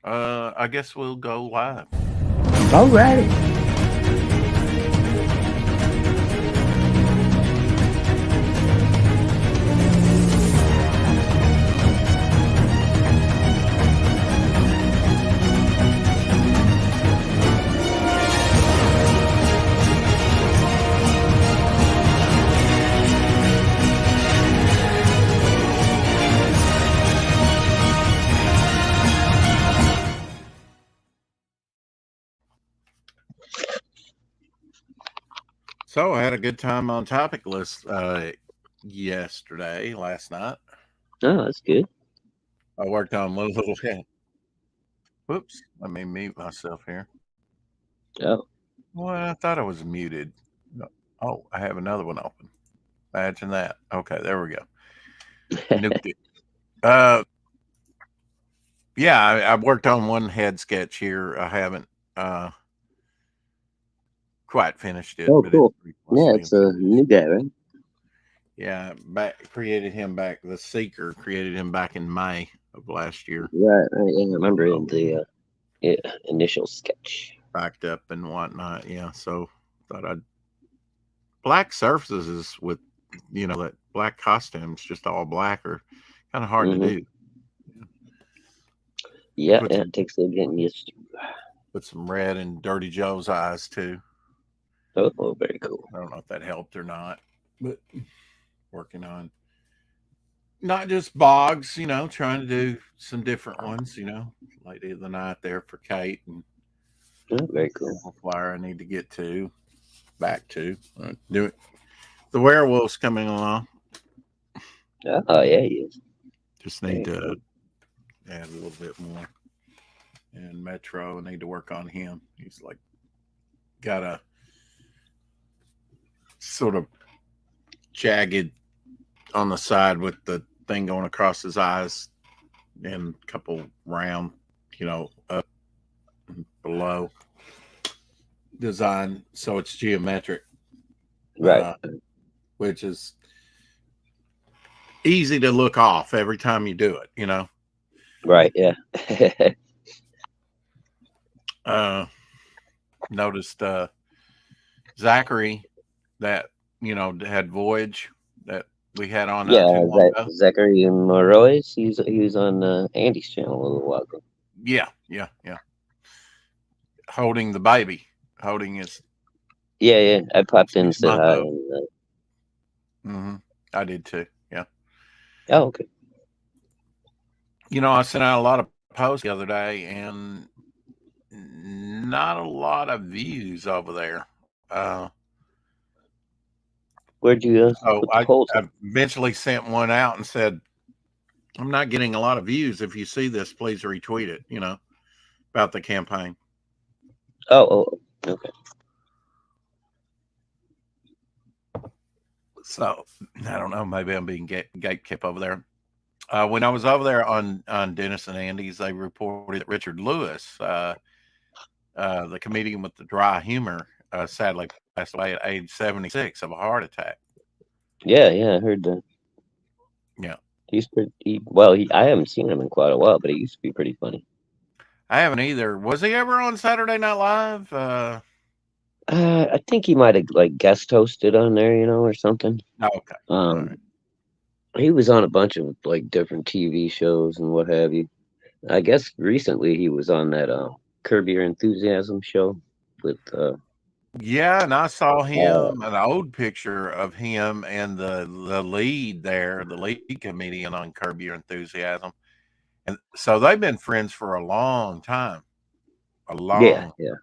I guess we'll go live. All right. So I had a good time on topic list last night. Oh, that's good. I worked on little whoops, let me mute myself here. Oh, Well, I thought I was muted. Oh, I have another one open. Imagine that. Okay, there we go. Nuked it. Uh, yeah, I worked on one head sketch here. I haven't uh, quite finished it, oh, but it's cool. pretty close to Yeah, being it's a finished. new guy, right? Yeah, created him back. The Seeker created him back in May of last year. Right, right. Yeah, I remember So the yeah, initial sketch. backed up and whatnot. Yeah, so thought I'd black surfaces with that black costumes, just all black, are kind of hard to Mm-hmm. do. Yeah, Put yeah, some it takes a getting used to. put some red in Dirty Joe's eyes too. Oh, very cool. I don't know if that helped or not, but working on not just bogs, trying to do some different ones, Lady of the Night there for Kate, and Oh, very cool. Silver Flyer I need to get back to. Do it. The werewolf's coming along. Oh, yeah, he is. Just need Very to cool. add a little bit more. And Metro, I need to work on him. He's like got a sort of jagged on the side with the thing going across his eyes and a couple round, up and below design. So it's geometric, Right, uh, which is easy to look off every time you do it. right. Yeah. Uh, Noticed Zachary that, had Voyage that we had on not too Yeah, long ago. Zachary Monroy's. He was on Andy's channel a little while ago. Yeah, yeah, yeah. Holding the baby, holding his Yeah, yeah. I popped in and She's said my hi. hope. And, Hmm. I did too. Yeah. oh, okay. I sent out a lot of posts the other day and not a lot of views over there. Where'd you So put the polls I eventually sent one out and said, I'm not getting a lot of views. If you see this, please retweet it, about the campaign. Oh, okay. So I don't know. Maybe I'm being gatekept over there. When I was over there on Dennis and Andy's, they reported that Richard Lewis, the comedian with the dry humor, sadly passed away at age 76 of a heart attack. Yeah, yeah. I heard that. Yeah, He's pretty. I haven't seen him in quite a while, but he used to be pretty funny. I haven't either. Was he ever on Saturday Night Live? I think he might have like guest hosted on there, or something. No, okay, all right. Um, he was on a bunch of like different TV shows and what have you. I guess recently he was on that Curb Your Enthusiasm show with Yeah, and I saw uh him an old picture of him and the lead there, the lead comedian on Curb Your Enthusiasm, and so they've been friends for a long time, a yeah, long, yeah.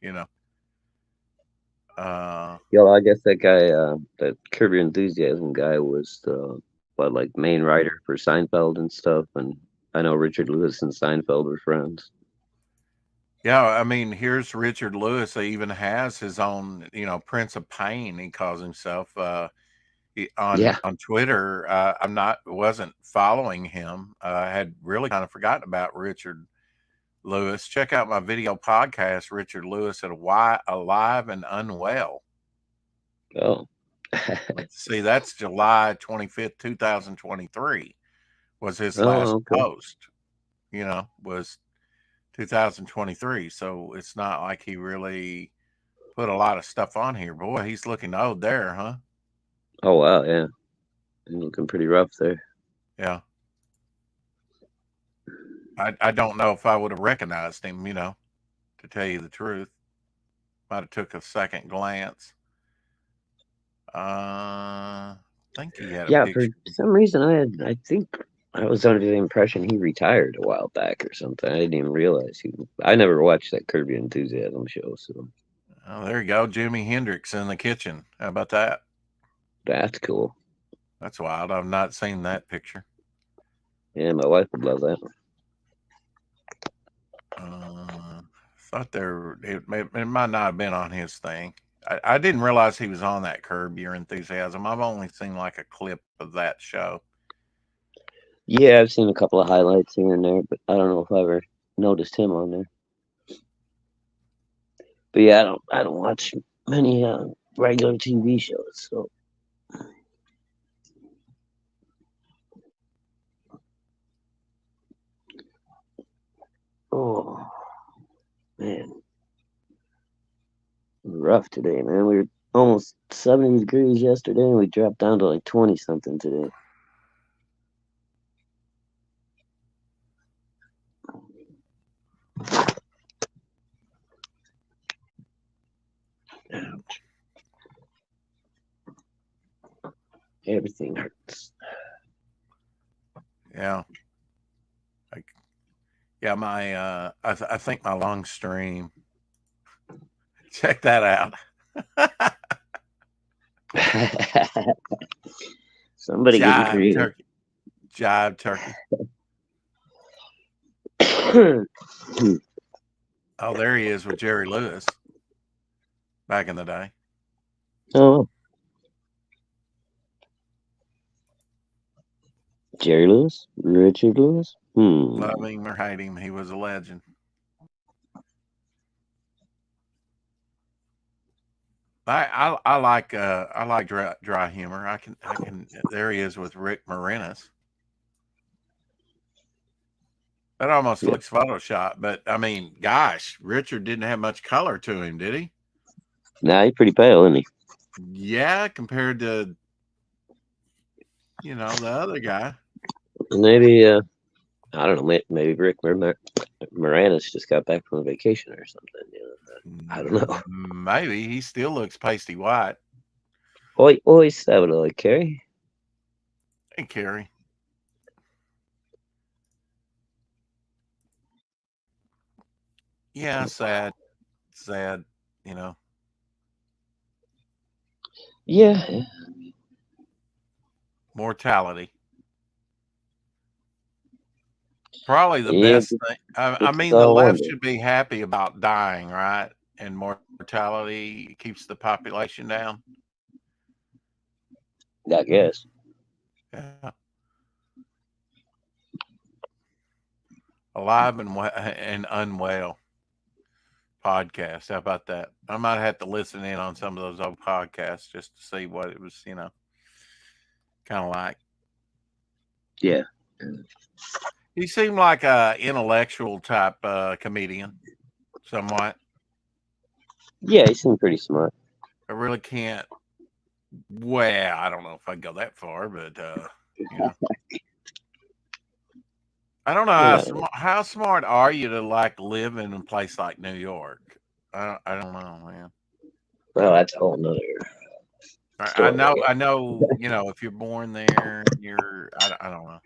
you know. Uh, Yeah, well, I guess that guy, that Curb Your Enthusiasm guy was the like main writer for Seinfeld and stuff, and I know Richard Lewis and Seinfeld were friends. Yeah, I mean, here's Richard Lewis. He even has his own, Prince of Pain. He calls himself Yeah. on Twitter. I'm not wasn't following him. I had really kind of forgotten about Richard Lewis. Check out my video podcast, Richard Lewis at Why Alive and Unwell. Oh. Let's see, that's July 25th, 2023 was his Oh, last okay. post. Was 2023. So it's not like he really put a lot of stuff on here. Boy, he's looking old there, huh? Oh wow, yeah, he's looking pretty rough there. Yeah. I don't know if I would have recognized him, to tell you the truth. Might have took a second glance. I think he had a Yeah, for picture. some reason I think I was under the impression he retired a while back or something. I didn't even realize he. I never watched that Curb Your Enthusiasm show, so Oh, there you go. Jimi Hendrix in the kitchen. How about that? that's cool. That's wild. I've not seen that picture. Yeah, my wife would love that one. Thought it might not have been on his thing. I didn't realize he was on that Curb Your Enthusiasm. I've only seen like a clip of that show. Yeah, I've seen a couple of highlights here and there, but I don't know if I ever noticed him on there. But yeah, I don't watch many regular TV shows, so oh man, rough today, man. We were almost 70 degrees yesterday, and we dropped down to like 20 something today. Everything hurts. Yeah. Like, yeah, I think my long stream. Check that out. Somebody getting Jive creative. turkey. Jive turkey. Oh, there he is with Jerry Lewis back in the day. Oh, Jerry Lewis? Richard Lewis? Love him or hate him, he was a legend. I like dry humor. I can. There he is with Rick Moranis. That almost Yeah. looks Photoshop, but I mean, gosh, Richard didn't have much color to him, did he? Nah, he's pretty pale, isn't he? Yeah, compared to the other guy. Maybe, I don't know, maybe Rick Moranis just got back from a vacation or something. I don't know. Maybe he still looks pasty white. Oi, oi, Salvador, Carrie. Hey, Carrie. Yeah, sad. You know, Yeah, mortality. Probably the yeah, best thing. I makes us mean, the all left wonder. should be happy about dying, right? And mortality keeps the population down. I guess. Yeah. Alive and unwell podcast. How about that? I might have to listen in on some of those old podcasts just to see what it was, kind of like. Yeah. He seemed like a intellectual type comedian, somewhat. Yeah, he seemed pretty smart. I really can't. Well, I don't know if I'd go that far, but I don't know Yeah. how smart are you to like live in a place like New York? I don't know, man. Well, that's a whole nother I story, I know guess. I know if you're born there, I don't know.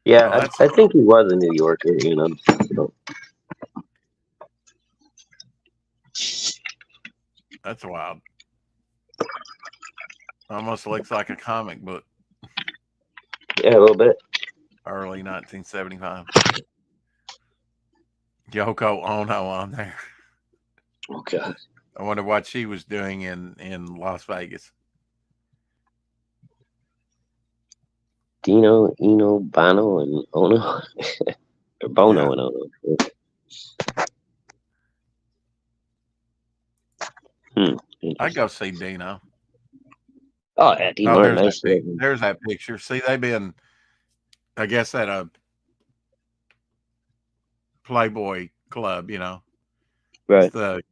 Yeah, Oh, I think he was a New Yorker, So, that's wild. Almost looks like a comic book, yeah, a little bit. early 1975. Yoko Ono on there. Oh, God. I wonder what she was doing in Las Vegas. Dino, Eno, Bono, and Ono. Or Bono Yeah, and Ono. I'd go Interesting. see Dino. Oh, yeah, Dean Oh, Martin, nice looking. there's that picture. See, they've been, I guess, at a Playboy Club. You know, it's Right. the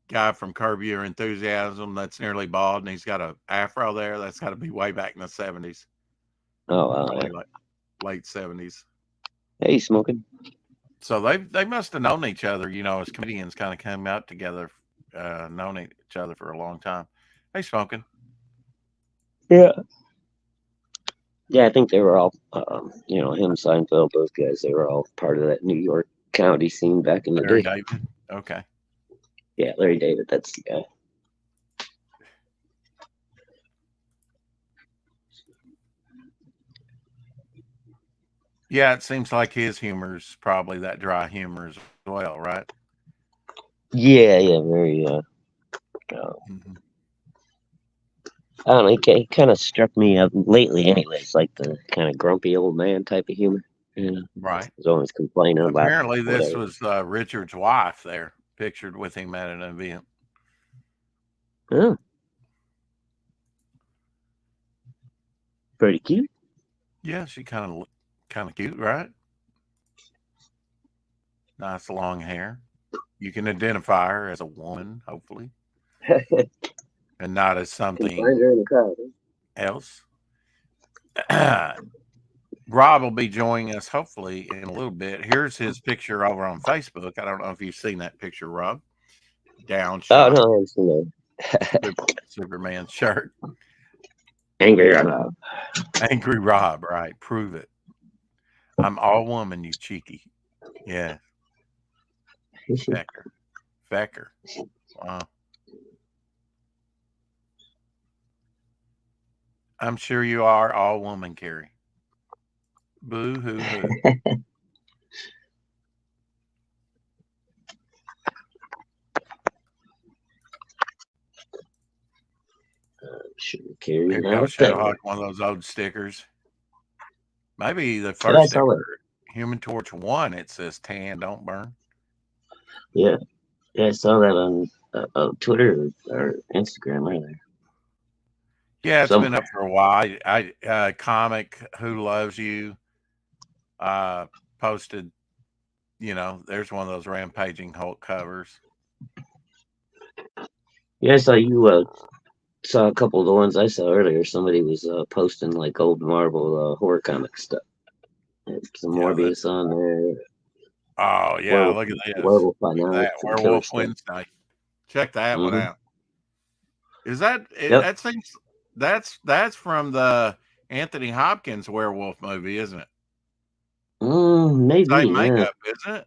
guy from Curb Your Enthusiasm that's nearly bald, and he's got a afro there. That's got to be way back in the 70s, Oh, wow. Yeah. probably like late 70s. Hey, smoking? So they must have known each other, you know, as comedians kind of came out together, known each other for a long time. Hey, smoking. Yeah. Yeah, I think they were all, him, Seinfeld, those guys, they were all part of that New York comedy scene back in the Larry day. David. Okay. Yeah, Larry David, that's the guy. Yeah, it seems like his humor's probably that dry humor as well, right? Yeah, yeah, very, Hmm. I don't know, he kind of struck me lately anyways, like the kind of grumpy old man type of humor. You know, Right. he's always complaining about Apparently, this whatever. was Richard's wife there, pictured with him at an event. Oh, pretty cute. Yeah, she kind of cute, right? Nice long hair. You can identify her as a woman, hopefully, and not as Can something find her in the crowd. else. Rob will be joining us hopefully in a little bit. Here's his picture over on Facebook. I don't know if you've seen that picture, Rob. Down Oh, shot, no, I haven't seen Superman shirt. that. Angry or Angry Rob, right? Prove it. I'm all woman, you cheeky. Yeah, Fecker. Fecker. Wow. I'm sure you are all woman, Carrie. Boo hoo hoo. Sure, Carrie, Here you not go, a thing. Shadowhawk, one of those old stickers. Maybe the Yeah, I first saw that. ever Human Torch 1, it says tan, don't burn. Yeah, yeah, I saw that on Twitter or Instagram earlier. Yeah, it's been Somewhere. up for a while. Comic Who Loves You uh, posted, you know, there's one of those rampaging Hulk covers. Yeah, I saw you saw a couple of the ones I saw earlier. Somebody was posting like old Marvel horror comic stuff. Had some Yeah, Morbius on there, oh, yeah, werewolf, look at this. werewolf by Look at night, that. and killer Werewolf stuff. Wednesday. Check that one Mm-hmm. out. Is that, Yep. that seems, that's from the Anthony Hopkins werewolf movie, isn't it? Maybe. Same Yeah. makeup, isn't it?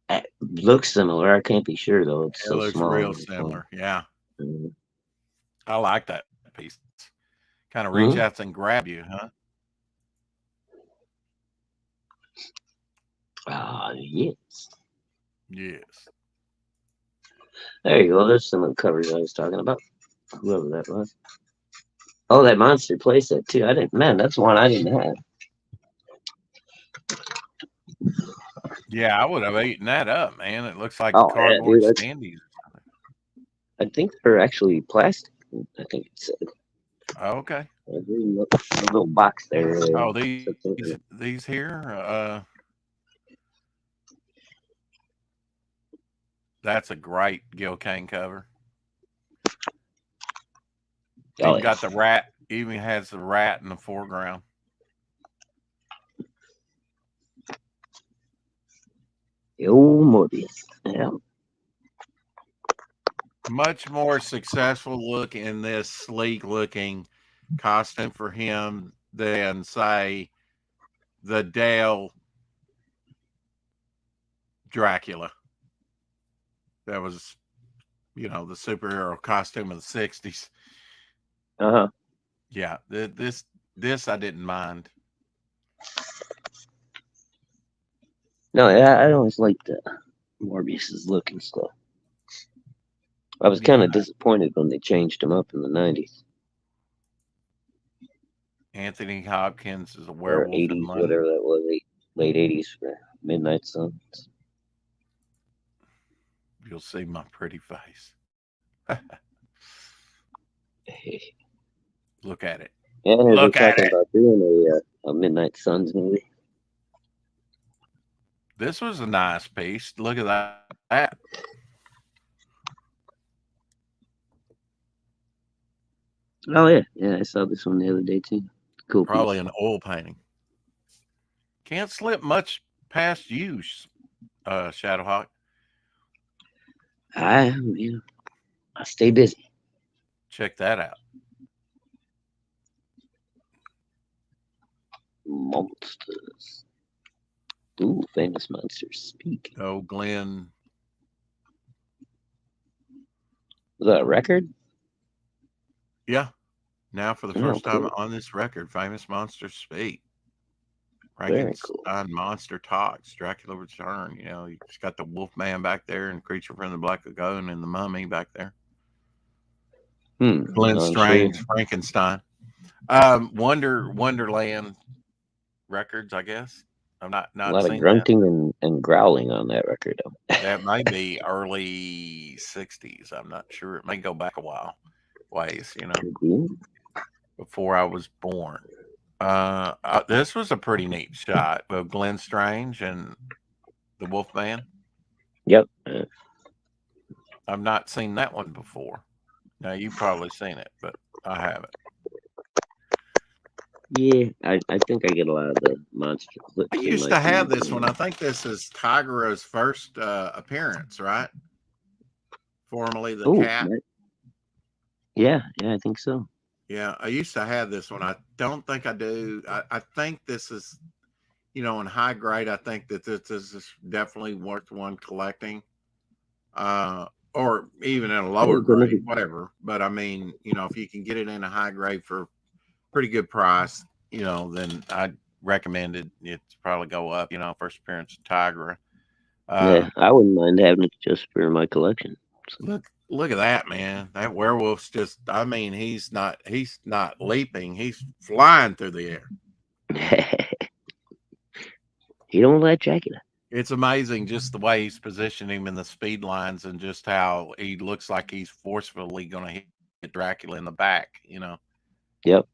It looks similar. I can't be sure though. It's It so looks small real on the phone. similar. Yeah. Mm-hmm. I like that piece. Kind of reach Mm-hmm. out and grab you, huh? Ah, yes. Yes. There you go. There's some of the covers I was talking about. Whoever that was. Oh, that monster playset too. I didn't. Man, that's one I didn't have. Yeah, I would have eaten that up, man. It looks like Oh yeah, cardboard dude. That's. standees. I think they're actually plastic. I think it's Oh, okay. a little box there. Oh, Sits in it. these here. That's a great Gil Kane cover. Oh Even yeah. got the rat. Even has the rat in the foreground. The old Morbius. Yeah. Much more successful look in this sleek looking costume for him than say the Dale Dracula. That was, you know, the superhero costume of the 60s. Uh huh. Yeah, this I didn't mind. No, yeah. I always liked Morbius's look and stuff. I was Yeah, kind of disappointed when they changed him up in the '90s Anthony Hopkins is a or werewolf in '80s, London. whatever that was, late '80s for Midnight Suns. You'll see my pretty face. Look at it. And are they Look at talking it. about doing a Midnight Suns movie? This was a nice piece. Look at that. Oh yeah, yeah. I saw this one the other day too. Cool Probably piece. an oil painting. Can't slip much past you, Shadowhawk. You know, I stay busy. Check that out. Monsters. Ooh, famous monsters speak. Oh, Glenn. Was that a record? Yeah. Now, for the Oh, first time cool. on this record, famous monsters speak. Very cool. Frankenstein monster talks. Dracula return. You know, you just got the Wolfman back there, and Creature from the Black Lagoon, and the Mummy back there. Glenn I'm sure. Strange, Frankenstein. Wonderland Records, I guess. I've not A not lot of seen that. grunting and growling on that record, though. That may be early '60s. I'm not sure. It may go back a while ways, Could be. before I was born. This was a pretty neat shot of Glenn Strange and the Wolfman. Yep. I've not seen that one before. Now you've probably seen it, but I haven't. Yeah, I think I get a lot of the monster I clips in used my to have feed. this one. I think this is Tigera's first appearance, right? Formerly the Oh, cat. yeah, I think so. Yeah, I used to have this one. I don't think I do. I think this is, in high grade. I think that this is definitely worth one collecting, or even in a lower Oh, goodness. grade, whatever. But I mean, if you can get it in a high grade for pretty good price, then I'd recommend it. It's probably go up. First appearance of Tigra. Uh, Yeah, I wouldn't mind having it just for my collection. look at that, man. That werewolf's just. I mean, he's not leaping. He's flying through the air. He don't let Dracula. It's amazing just the way he's positioned him in the speed lines and just how he looks like he's forcefully going to hit Dracula in the back. Yep.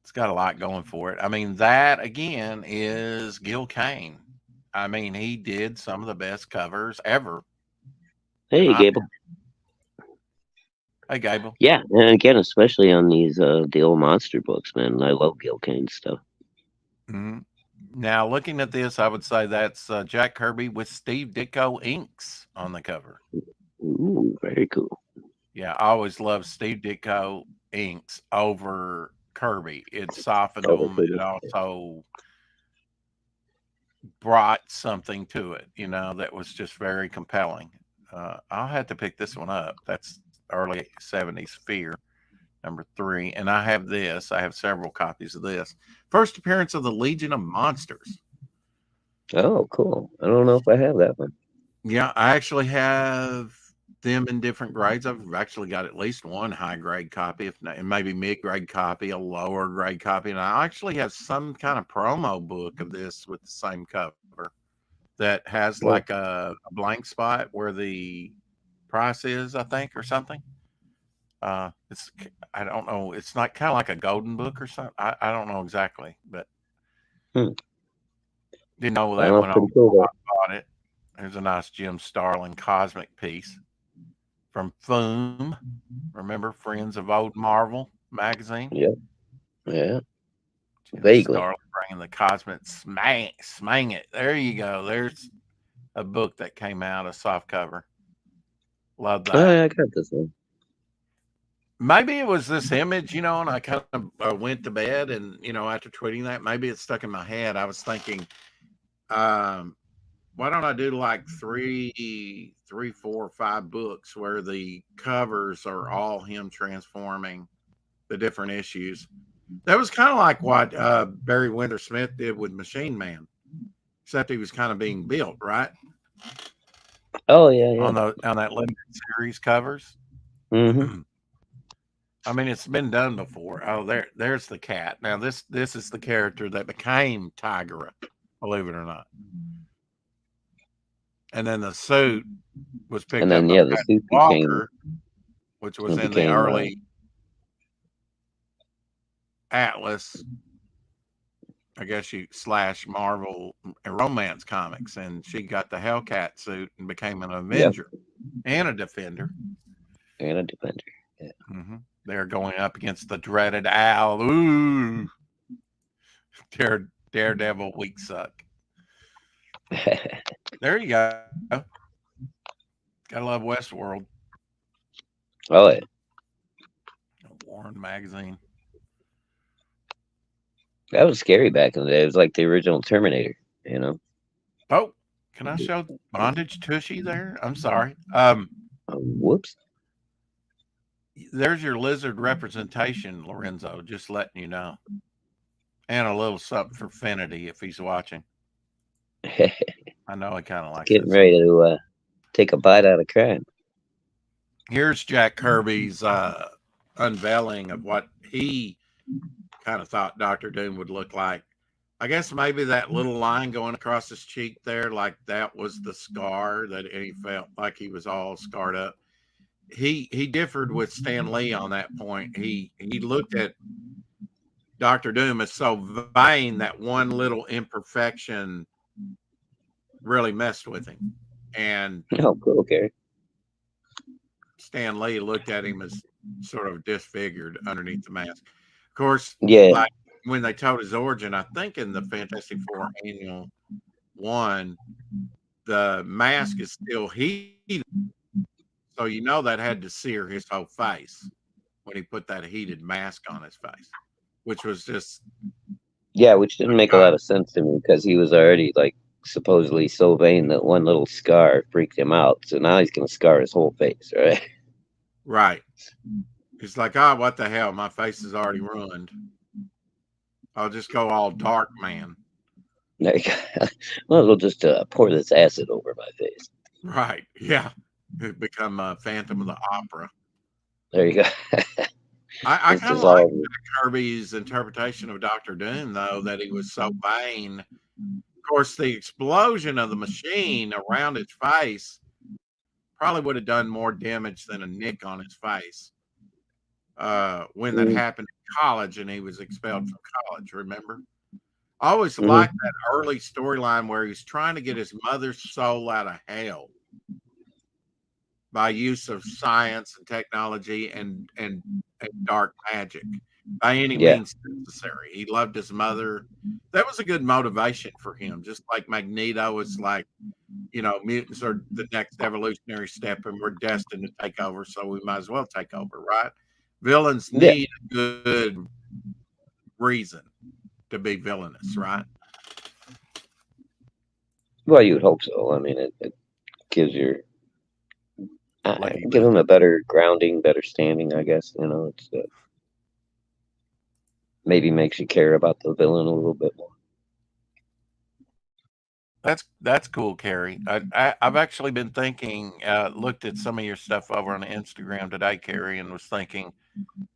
It's got a lot going for it. I mean, that again is Gil Kane. I mean, he did some of the best covers ever. In Hey, my Gable. Hey, Gable. Yeah, and again, especially on these the old monster books, man. I love Gil Kane stuff. Hmm. Now, looking at this, I would say that's Jack Kirby with Steve Ditko inks on the cover. Ooh, very cool. Yeah, I always loved Steve Ditko inks over Kirby. It softened Over them. It Kirby. also brought something to it, that was just very compelling. I'll have to pick this one up. That's early '70s Fear, #3. And I have this. I have several copies of this. First appearance of the Legion of Monsters. Oh, cool. I don't know if I have that one. Yeah, I actually have them in different grades. I've actually got at least one high grade copy, if not, and maybe mid grade copy, a lower grade copy. And I actually have some kind of promo book of this with the same cover that has Yeah. like a blank spot where the price is, I think, or something. It's I don't know. It's not kind of like a golden book or something. I don't know exactly, but Hmm. didn't know that Well, when that's I pretty cool though. bought it. There's a nice Jim Starlin cosmic piece from Foom. Remember Friends of Old Marvel magazine? Yeah, yeah, Jim vaguely. Starlin bringing the cosmic smang it. There you go. There's a book that came out, a soft cover. Love Oh, that. yeah, I got this one. Maybe it was this image, and I kind of went to bed and, after tweeting that, maybe it stuck in my head. I was thinking, um, why don't I do like three, 4, 5 books where the covers are all him transforming the different issues? That was kind of like what Barry Winter Smith did with Machine Man, except he was kind of being built, right? Oh, yeah, yeah. On that limited series covers. Mm-hmm. I mean, it's been done before. Oh, there's the cat. Now this is the character that became Tigera, believe it or not. And then the suit was And picked up then, by yeah, the Pat suit Walker, which was in the became early Atlas. I guess you slash Marvel romance comics, and she got the Hellcat suit and became an Yep, Avenger and a Defender. and a defender. hmm They're going up against the dreaded Owl. Ooh, Daredevil weak suck. Yeah. There you go. Gotta love Westworld. Oh, yeah. Warren magazine. That was scary back in the day. It was like the original Terminator, you know? Oh, can I show bondage tushy there? I'm sorry. Whoops. There's your lizard representation, Lorenzo. Just letting you know, and a little something for Finity if he's watching. I know he kind of likes Getting that stuff. ready to take a bite out of crime. Here's Jack Kirby's unveiling of what he kind of thought Doctor Doom would look like. I guess maybe that little line going across his cheek there, like that was the scar that he felt like he was all scarred up. He differed with Stan Lee on that point. He looked at Doctor Doom as so vain that one little imperfection really messed with him. And Oh, cool, okay. Stan Lee looked at him as sort of disfigured underneath the mask. Of course, Yeah. like when they told his origin, I think in the Fantastic Four annual one, the mask is still heated. So you know that had to sear his whole face when he put that heated mask on his face, which was just Yeah, which didn't make a uh, lot of sense to me because he was already like supposedly so vain that one little scar freaked him out. So now he's gonna scar his whole face, right? right. It's like, oh, what the hell? My face is already ruined. I'll just go all dark, man. Like, well, it'll just pour this acid over my face. Right. Yeah. It become a Phantom of the Opera. There you go. I Just kind of like dissolve it. Kirby's interpretation of Doctor Doom, though, that he was so vain. Of course, the explosion of the machine around his face probably would have done more damage than a nick on his face when that Mm-hmm. happened in college and he was expelled from college. Remember? I always liked Mm-hmm. that early storyline where he's trying to get his mother's soul out of hell by use of science and technology and dark magic by any Yeah. means necessary. He loved his mother. That was a good motivation for him. Just like Magneto was like, mutants are the next evolutionary step and we're destined to take over, so we might as well take over, right? Villains Yeah. need a good reason to be villainous, right? Well, you would hope so. I mean, it gives your Like he gives was. them a better grounding, better standing. I guess it's maybe makes you care about the villain a little bit more. That's cool, Carrie. I've actually been thinking, looked at some of your stuff over on Instagram today, Carrie, and was thinking,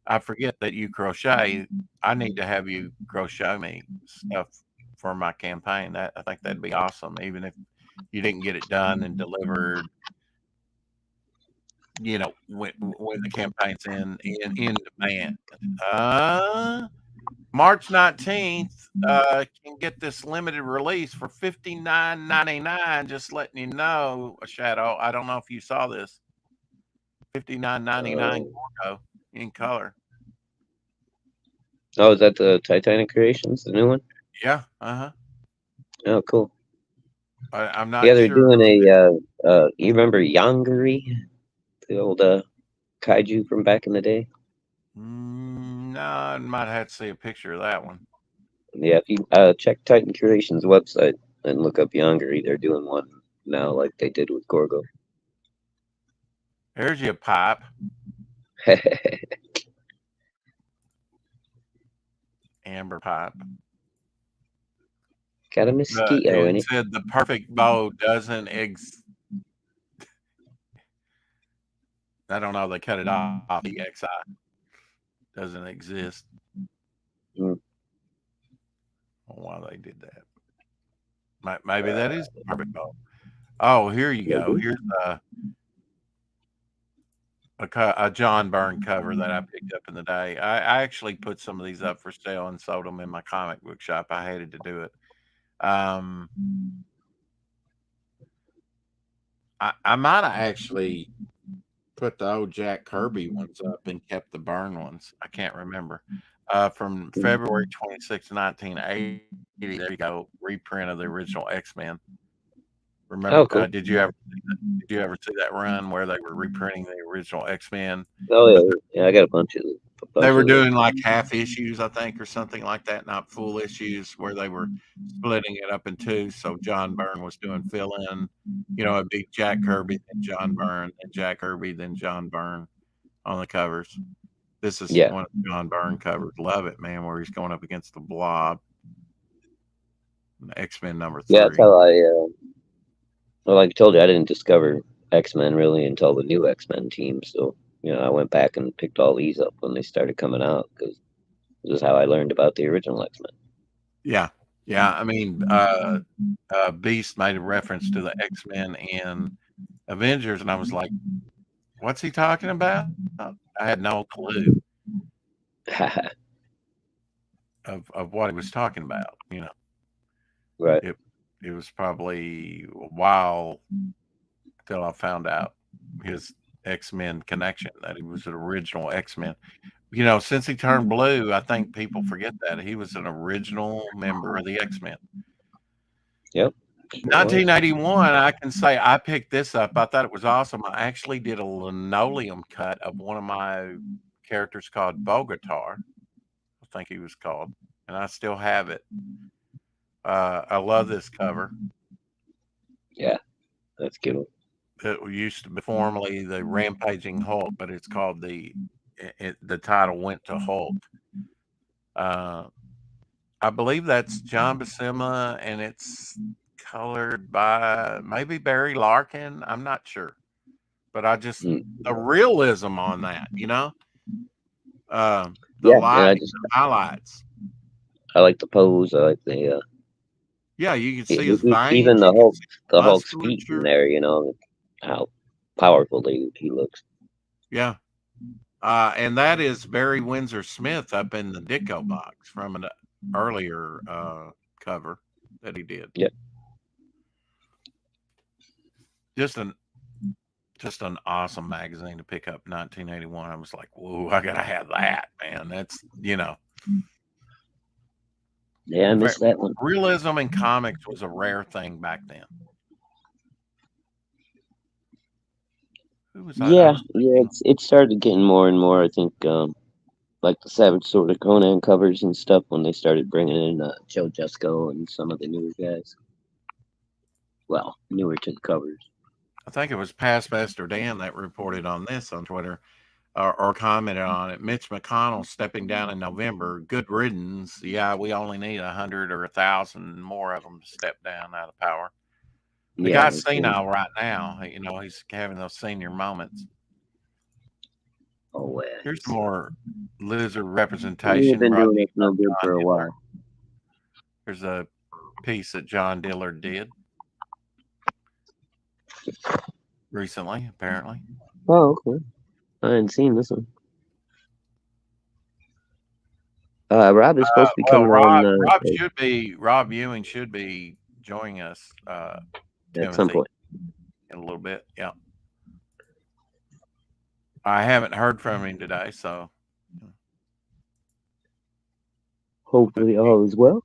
I forget that you crochet. I need to have you crochet me stuff for my campaign. That I think that'd be awesome, even if you didn't get it done and delivered. When the campaign's in demand. March 19th, can get this limited release for $59.99. Just letting you know, Shadow. I don't know if you saw this. $59.99 Uh, Gorgo in color. oh, is that the Titanic Creations, the new one? Yeah, uh-huh. Oh, cool. I'm Yeah, not they're sure. doing you remember Yongari, the old kaiju from back in the day? No, I might have to see a picture of that one. Yeah, if you check Titan Creations website and look up Yongari, they're doing one now like they did with Gorgo. There's your pipe, amber pipe. Got a mosquito in It it. said the perfect bow doesn't I don't know, they cut it off. EXI doesn't exist. Mm. Why they did that. Maybe that is the perfect bow. Oh, here you go. Maybe. Here's a John Byrne cover that I picked up in the day. I actually put some of these up for sale and sold them in my comic book shop. I hated to do it. Um, I might have actually put the old Jack Kirby ones up and kept the Byrne ones. I can't remember. From February 26, 1980, there you go, reprint of the original X-Men. Remember, Oh, cool. did you ever see that run where they were reprinting the original X-Men? Oh But yeah, yeah. I got a they bunch were of those. doing like half issues, I think, or something like that, not full issues, where they were splitting it up in two. So John Byrne was doing fill in, it'd be Jack Kirby, then John Byrne, then Jack Kirby, then John Byrne on the covers. This is Yeah, one of John Byrne covers. Love it, man, where he's going up against the Blob, X-Men number yeah. That's 3. how I. Well, like I told you, I didn't discover X-Men really until the new X-Men team. So I went back and picked all these up when they started coming out because this is how I learned about the original X-Men. Yeah. Yeah. I mean, Beast made a reference to the X-Men in Avengers, and I was like, what's he talking about? I had no clue of what he was talking about. Right. It it was probably a while till I found out his X-Men connection, that he was an original X-Men. Since he turned blue, I think people forget that he was an original member of the X-Men. Yep. Sure was. 1981, I can say I picked this up. I thought it was awesome. I actually did a linoleum cut of one of my characters called Bogatar, I think he was called, and I still have it. I love this cover. Yeah, that's good. It used to be formerly the Rampaging Hulk, but it's called the title went to Hulk. Uh, I believe that's John Buscema, and it's colored by maybe Barry Larkin. I'm not sure, but Mm. the realism on that, the Yeah, and lighting, the highlights. I like the pose. I like the Yeah, you can see his even veins, you can see The Hulk's feet in musculature. there. How powerful he looks. Yeah. And that is Barry Windsor Smith up in the Ditko box from an earlier cover that he did. Yep. Just an just an awesome magazine to pick up. 1981. I was like, whoa, I gotta have that, man. That's Yeah, I missed that one. realism in comics was a rare thing back then. Who was I Yeah, was yeah. thinking, It started getting more and more. I think like the Savage Sword of Conan covers and stuff when they started bringing in Joe Jusko and some of the newer guys. Well, newer to the covers. I think it was Past Master Dan that reported on this on Twitter, or commented on it. Mitch McConnell stepping down in November. Good riddance. Yeah, we only need 100 or 1,000 more of them to step down out of power. The Yeah, guy's senile right now. He's having those senior moments. oh, Here's more lizard we've representation been brought to doing you us no by good John for a Dillard. while. Here's a piece that John Dillard did recently, apparently. Oh, okay. I hadn't seen this one. Rob is supposed to be Well, coming on Rob Ewing should be joining us, at some Timothy, point. in a little bit. Yeah. I haven't heard from him today, so but Hopefully, all is well.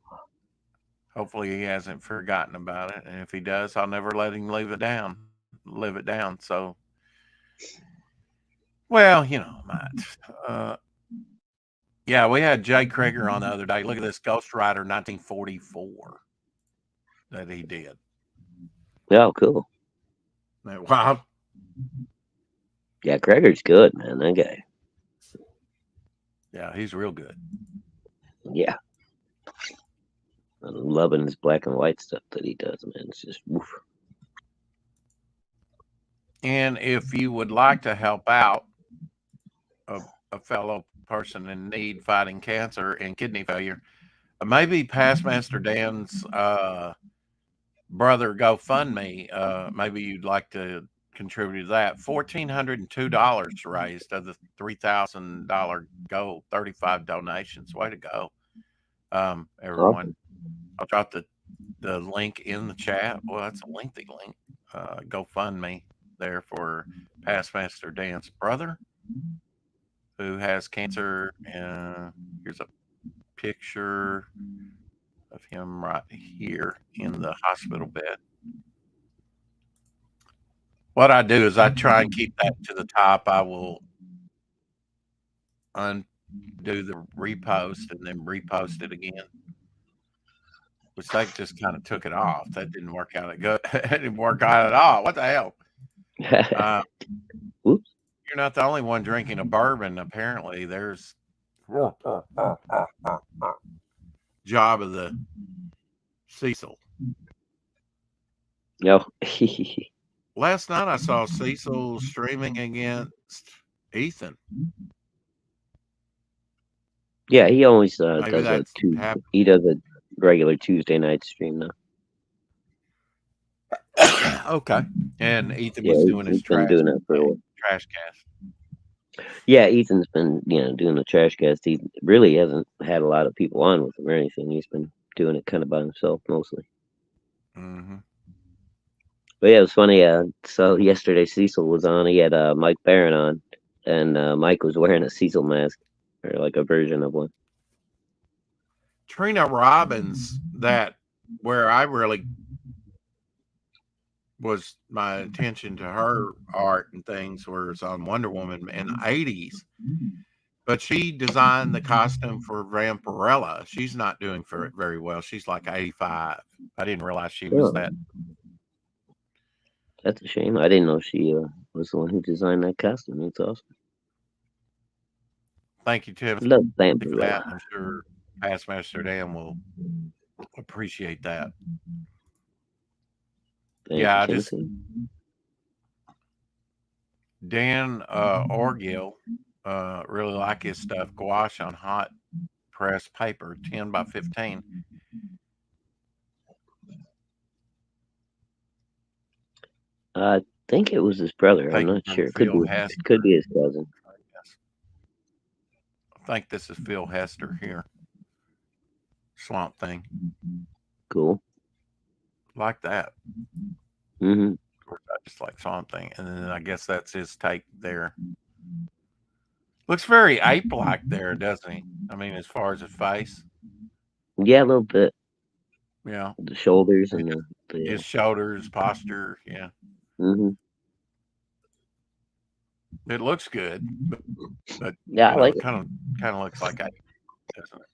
hopefully he hasn't forgotten about it. And if he does, I'll never let him live it down. So, well, Matt. Uh, yeah, we had Jay Krieger on the other day. Look at this Ghost Rider 1944 that he did. Yeah, cool. Wow. Yeah, Gregor's good, man. That guy. Yeah, he's real good. Yeah. I'm loving his black and white stuff that he does, man. It's just woof. And if you would like to help out a fellow person in need fighting cancer and kidney failure, maybe Past Master Dan's brother GoFundMe. Maybe you'd like to contributed to that. $1,402 raised of the $3,000 goal. 35 donations. Way to go, everyone! Awesome. I'll drop the link in the chat. Well, that's a lengthy link. GoFundMe there for past master Dan's brother who has cancer. Here's a picture of him right here in the hospital bed. What I do is I try and keep that to the top. I will undo the repost and then repost it again, which they just kind of took it off. That didn't work out. It didn't work out at all. What the hell? Oops. You're not the only one drinking a bourbon. Apparently, there's job of the Cecil. No. Last night I saw Cecil streaming against Ethan. Yeah, he always Maybe does a that's Tuesday. happened. He does a regular Tuesday night stream now. Okay. And Ethan Yeah, was doing his he's been trash doing that for a while. cast. Yeah, Ethan's been doing the trash cast. He really hasn't had a lot of people on with him or anything. He's been doing it kind of by himself mostly. Mm-hmm. But yeah, it was funny. So yesterday Cecil was on. He had Mike Barron on, and Mike was wearing a Cecil mask or like a version of one. Trina Robbins, that where I really was my attention to her art and things was on Wonder Woman in the 80s. But she designed the costume for Vampirella. She's not doing for it very well. She's like 85. I didn't realize she was that. That's a shame. I didn't know she was the one who designed that costume. That's awesome. Thank you, Tim, Love for Vampirella. that. I'm sure Past Master Dan will appreciate that. Thank Yeah, you, I just Timothy. Dan Orgill really like his stuff. Gouache on hot press paper, 10 by 15. I think it was his brother. I'm Thank you not from sure. It Phil Hester. could be his cousin. I think this is Phil Hester here. Swamp Thing. Cool. Like that. Mm-hmm. Of course, I just like Swamp Thing. And then I guess that's his take there. Looks very ape-like there, doesn't he? I mean, as far as his face. Yeah, a little bit. Yeah. The shoulders and his shoulders, posture. Yeah. Mm-hmm. It looks good, but yeah, I like it. Kind of looks like ape, doesn't it?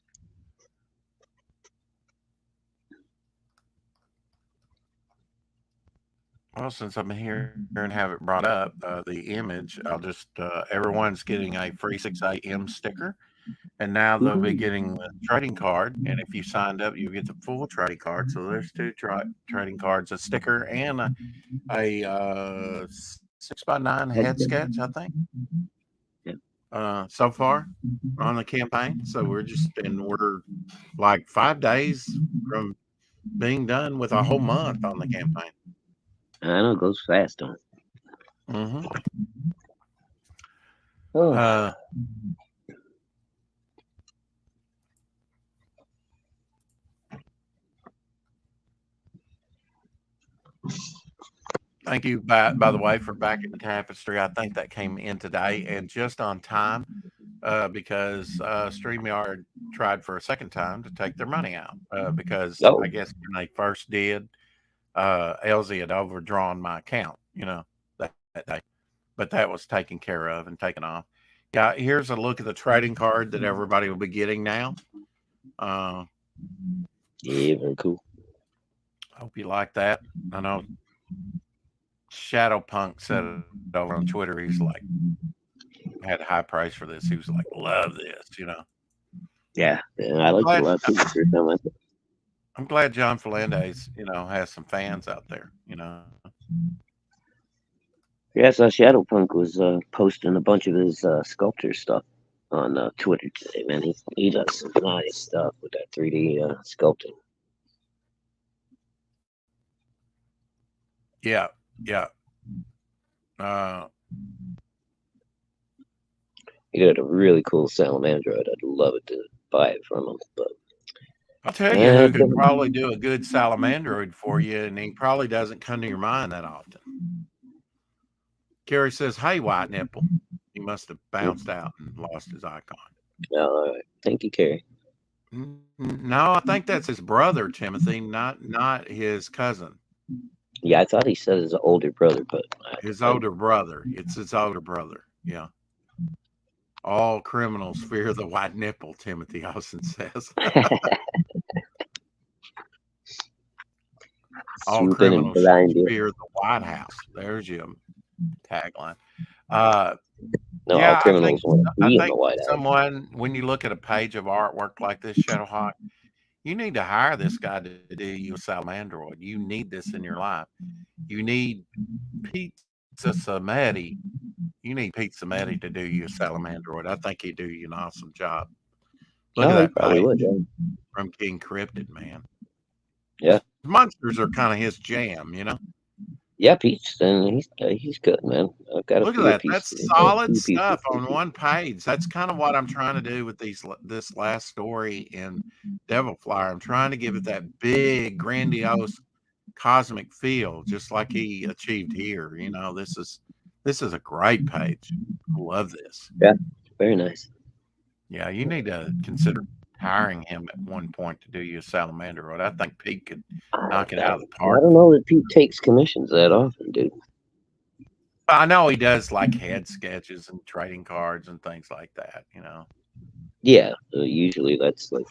Well, since I'm here and have it brought up, the image, I'll just, everyone's getting a free 6 a.m. sticker. And now they'll be getting the trading card. And if you signed up, you get the full trading card. So there's two trading cards, a sticker and a 6x9 head sketch, I think. So far on the campaign. So we're like 5 days from being done with a whole month on the campaign. I know it goes fast, don't it? Mm-hmm. Thank you, by the way, for backing the tapestry. I think that came in today and just on time because StreamYard tried for a second time to take their money out because I guess when they first did, Elsie had overdrawn my account, that day. But that was taken care of and taken off. Yeah, here's a look at the trading card that everybody will be getting now. Yeah, very cool. Hope you like that. I know Shadow Punk said it over on Twitter. He's like, had a high price for this. He was like, love this, Yeah, I like it a lot too. I'm glad John Fernandez, has some fans out there, Yeah, so Shadowpunk was posting a bunch of his sculpture stuff on Twitter today, man. He does some nice stuff with that 3D sculpting. Yeah, yeah. Uh, He got a really cool salamandroid. I'd love it to buy it from him, but I'll tell you who could couldn't. probably do a good salamandroid for you, and he probably doesn't come to your mind that often. Kerry says, "Hey, White Nipple." He must have bounced out and lost his icon. All right. Thank you, Carrie. No, I think that's his brother, Timothy, not his cousin. Yeah, I thought he said his older brother, but His older brother. It's his older brother. Yeah. All criminals fear the white nipple, Timothy Austin says. All swooping and criminals blind you. fear the White House. There's your tagline. No, all Yeah, criminals want to I be in think the White House. someone, when you look at a page of artwork like this, Shadowhawk, you need to hire this guy to do you a salamandroid. You need this in your life. You need Pizza Sametti. You need Pete Sametti to do you a salamandroid. I think he'd do you an awesome job. Look at Oh, he that probably page would. Yeah. from King Cryptid, man. Yeah. Monsters are kind of his jam, you know. Yeah, Pete's and he's good, man. I've got a Look at few that. pieces. That's A solid few pieces. stuff on one page. That's kind of what I'm trying to do with this last story in Devil Flyer. I'm trying to give it that big, grandiose, cosmic feel, just like he achieved here. You know, this is a great page. I love this. Yeah, very nice. Yeah, you need to consider hiring him at one point to do you a salamander road. I think Pete could knock it out of the I park. don't know that Pete takes commissions that often, dude. I know he does like head sketches and trading cards and things like that, you know. Yeah, usually that's like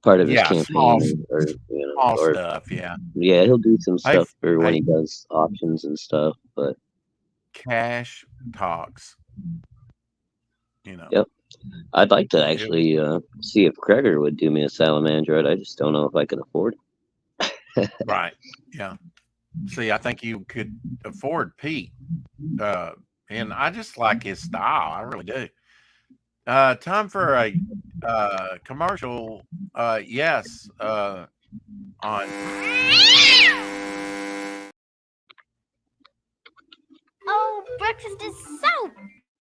part of his Yeah, campaign, small or stuff, yeah. yeah, he'll do some Hey, stuff for when hey, he does auctions and stuff. But cash talks, you know. yep, I'd like to It, actually see if Kreger would do me a salamandroid. I just don't know if I can afford it. right, yeah. See, I think you could afford Pete, and I just like his style. I really do. Time for a commercial. Yes, on. Oh, breakfast is so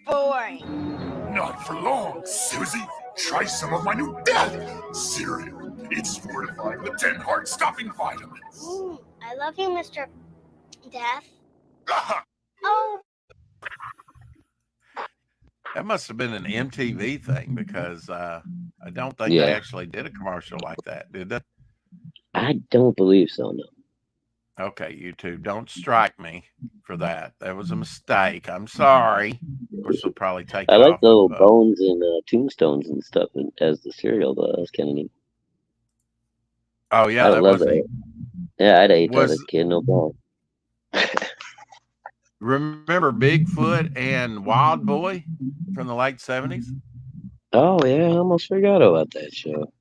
boring. Not for long, Susie. Try some of my new Death cereal. It's fortified with 10 heart-stopping vitamins. I love you, Mr. Death. Aha! Oh, That must have been an MTV thing because I don't think they Yeah, actually did a commercial like that, did they? I don't believe so. No. Okay, YouTube, don't strike me for that. That was a mistake. I'm sorry. Of course, they'll probably take I it like off the of. little bones and tombstones and stuff as the cereal, though. That's kind of neat. Oh yeah, I that love was that. neat. Yeah, I'd ate that as Was a kid, no problem. remember Bigfoot and Wild Boy from the late 70s? Oh yeah, I almost forgot about that show.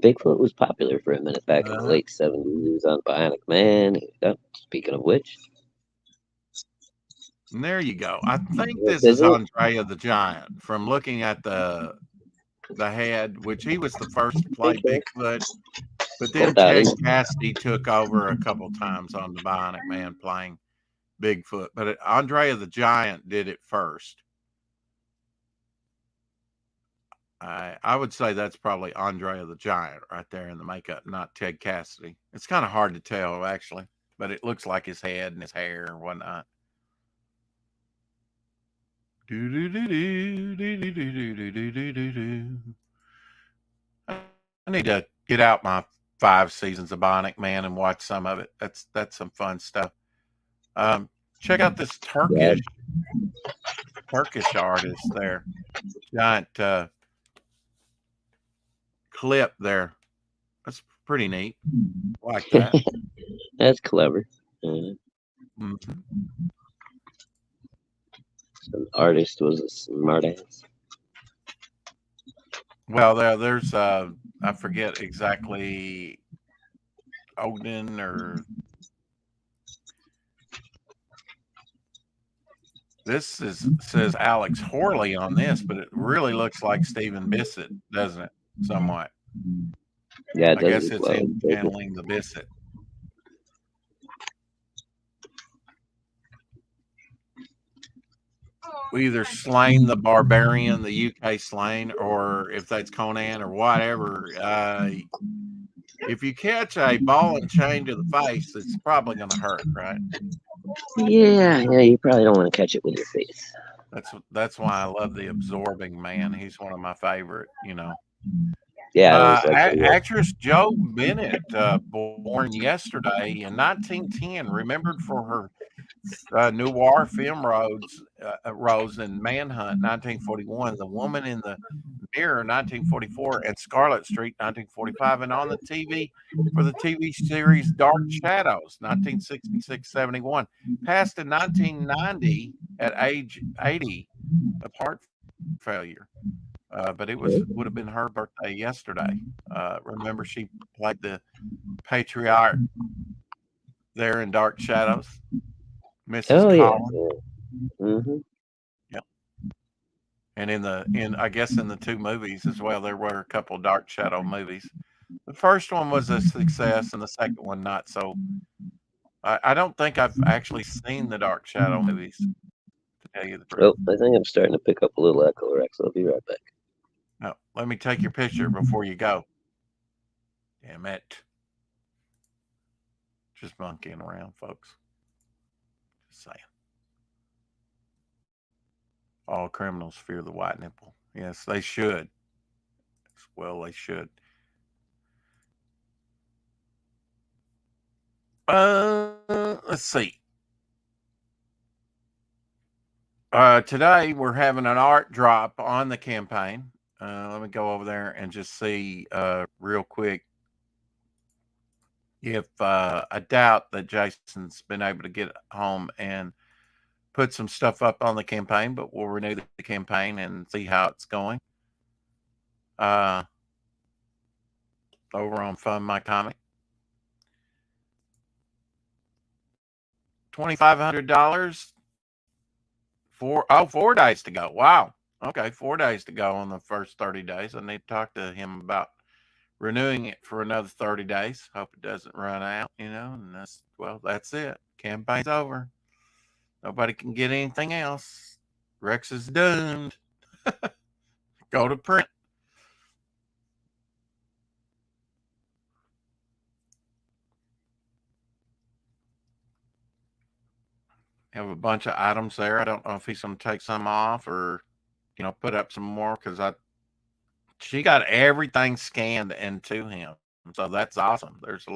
Bigfoot was popular for a minute back in the Uh-huh. late 70s. He was on Bionic Man. Speaking of which, And there you go. I think this is is it? Andrea the Giant from looking at the head, which he was the first to play Bigfoot. Bigfoot. But Oh, then that Ted is. Cassidy took over a couple times on the Bionic Man playing Bigfoot. But Andrea the Giant did it first. I would say that's probably Andrea the Giant right there in the makeup, not Ted Cassidy. It's kind of hard to tell, actually, but it looks like his head and his hair and whatnot. Do do do do do do do do do do do do. I need to get out my 5 seasons of Bionic Man and watch some of it. That's some fun stuff. Check out this Yeah, Turkish artist there, giant clip there. That's pretty neat. Like that. that's clever. Uh, Mhm. Some artist was a smartass. Well, there's I forget exactly Odin or this is says Alex Horley on this, but it really looks like Stephen Bissett, doesn't it? Somewhat. Yeah, it I does guess look it's well. in handling the biscuit. We either slain the barbarian, the UK slain, or if that's Conan or whatever. If you catch a ball and chain to the face, it's probably going to hurt, right? Yeah, you probably don't want to catch it with your face. That's why I love the Absorbing Man. He's one of my favorite. Yeah, I always like the Actress Jo Bennett, born yesterday in 1910, remembered for her noir film roles in Manhunt 1941, The Woman in the Mirror 1944, and Scarlet Street 1945, and on the TV for the TV series Dark Shadows 1966-71. Passed in 1990 at age 80 of heart failure. But would have been her birthday yesterday. Remember, she played the patriarch there in Dark Shadows, Mrs. Oh yeah. Collins. Mm-hmm. Yeah, and in I guess in the two movies as well, there were a couple Dark Shadow movies. The first one was a success, and the second one not so. I don't think I've actually seen the Dark Shadow movies, to tell you the truth. Oh, I think I'm starting to pick up a little echo, Rex. I'll be right back. No, let me take your picture before you go. Damn it. Just monkeying around, folks. Just saying. All criminals fear the white nipple. Yes, they should. Well, they should. Let's see. Today we're having an art drop on the campaign. Let me go over there and just see real quick if I doubt that Jason's been able to get home and put some stuff up on the campaign, but we'll renew the campaign and see how it's going. Over on Fund My Comic. $2,500 for 4 days to go. Wow. Okay, 4 days to go on the first 30 days. I need to talk to him about renewing it for another 30 days. Hope it doesn't run out, and that's it. Campaign's over. Nobody can get anything else. Rex is doomed. Go to print. Have a bunch of items there. I don't know if he's going to take some off or, put up some more because she got everything scanned into him. So that's awesome. There's a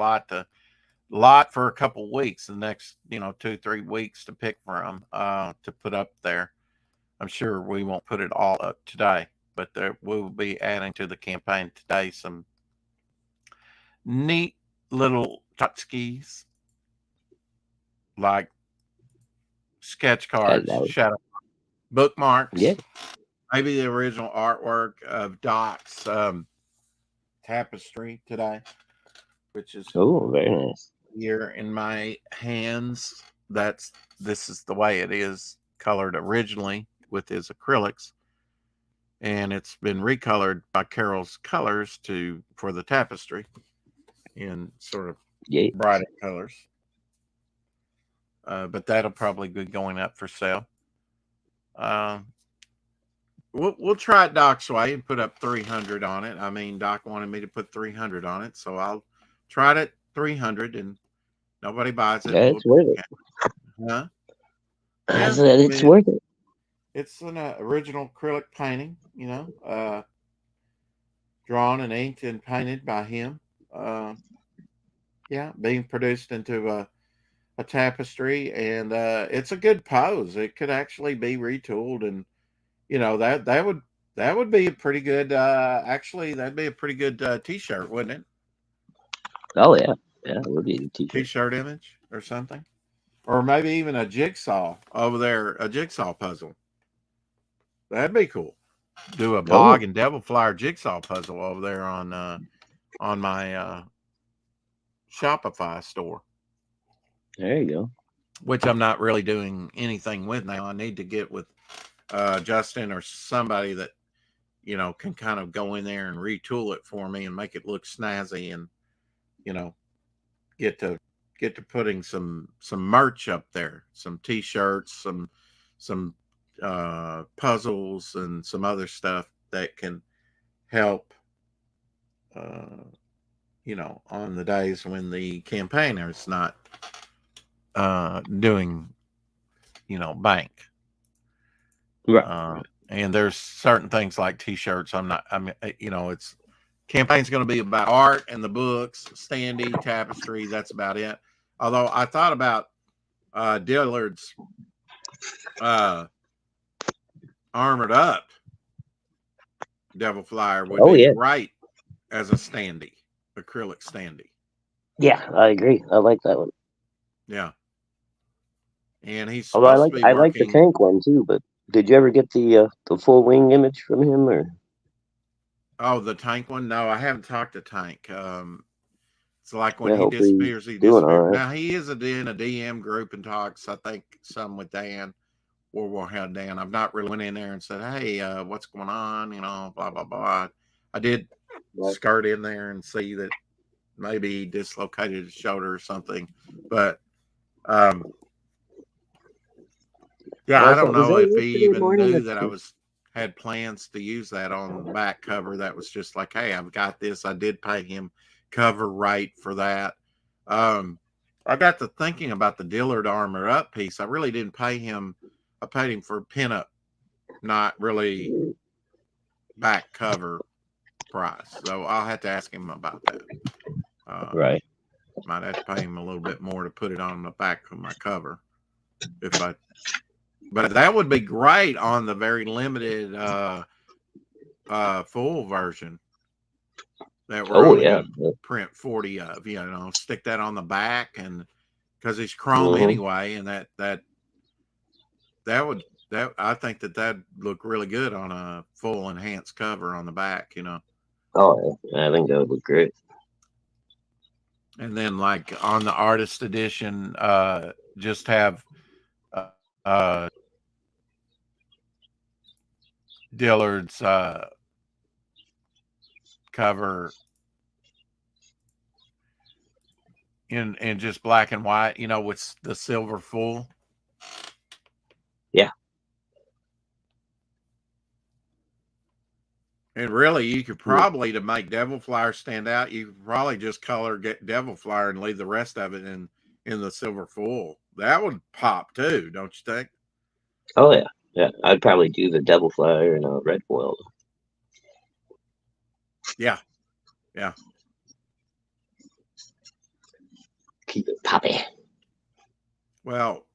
lot for a couple weeks, the next, 2-3 weeks to pick from, to put up there. I'm sure we won't put it all up today, but we will be adding to the campaign today some neat little tchotchkes like sketch cards, shadow bookmarks, yeah, maybe the original artwork of Doc's tapestry today, which is very nice. Here in my hands. This is the way it is colored originally with his acrylics, and it's been recolored by Carol's colors for the tapestry in sort of brighter colors. But that'll probably be going up for sale. We'll try it Doc's way and put up 300 on it. I mean, Doc wanted me to put 300 on it, so I'll try it at 300, and nobody buys it. Yeah, it's worth it. Huh? I said it's worth it. It's an original acrylic painting, drawn and inked and painted by him. Being produced into a tapestry, and it's a good pose. It could actually be retooled, and that would be a pretty good. Actually, that'd be a pretty good T-shirt, wouldn't it? Oh yeah, it would be a T-shirt. T-shirt image or something, or maybe even a jigsaw over there, a jigsaw puzzle. That'd be cool. Do a Bog and Devil Flower jigsaw puzzle over there on my Shopify store. There you go. Which I'm not really doing anything with now. I need to get with Justin or somebody that can kind of go in there and retool it for me and make it look snazzy, and you know, get to putting some merch up there, some t-shirts, some puzzles, and some other stuff that can help, on the days when the campaigner is not doing, bank. Right. And there's certain things like t-shirts. It's campaign's going to be about art and the books, standee, tapestry. That's about it. Although I thought about Dillard's armored up Devil Flyer would Oh be yeah. great as a standee, acrylic standee. Yeah, I agree. I like that one. Yeah. And he's Although supposed to be I like the working. tank one too. But did you ever get the full wing image from him or? Oh, the tank one? No, I haven't talked to Tank. It's like when Yeah, he hopefully he's disappears, he doing all disappears. right. Now he is in a DM group and talks. I think some with Dan, World War Hound Dan. I've not really went in there and said, "Hey, what's going on?" Blah blah blah. I did Right. skirt in there and see that maybe he dislocated his shoulder or something, but yeah, Well, I I don't thought was know that if he yesterday even morning. knew that I had plans to use that on the back cover. That was just like, hey, I've got this. I did pay him cover rate for that. I got to thinking about the Dillard Armor Up piece. I really didn't pay him. I paid him for pinup, not really back cover price. So I'll have to ask him about that. Right. Might have to pay him a little bit more to put it on the back of my cover. But that would be great on the very limited full version that we're only going to print 40 of. Stick that on the back, and because it's chrome anyway, and that I think that'd look really good on a full enhanced cover on the back. Oh, yeah. I think that would look great. And then like on the artist edition, just have uh Dillard's cover in just black and white, with the silver full. Yeah. And really, you could probably, to make Devil Flyer stand out, you could probably just color Devil Flyer and leave the rest of it in the silver full. That would pop too, don't you think? Oh yeah, yeah. I'd probably do the Devil Flyer and red foil. Yeah, yeah. Keep it poppy. Well,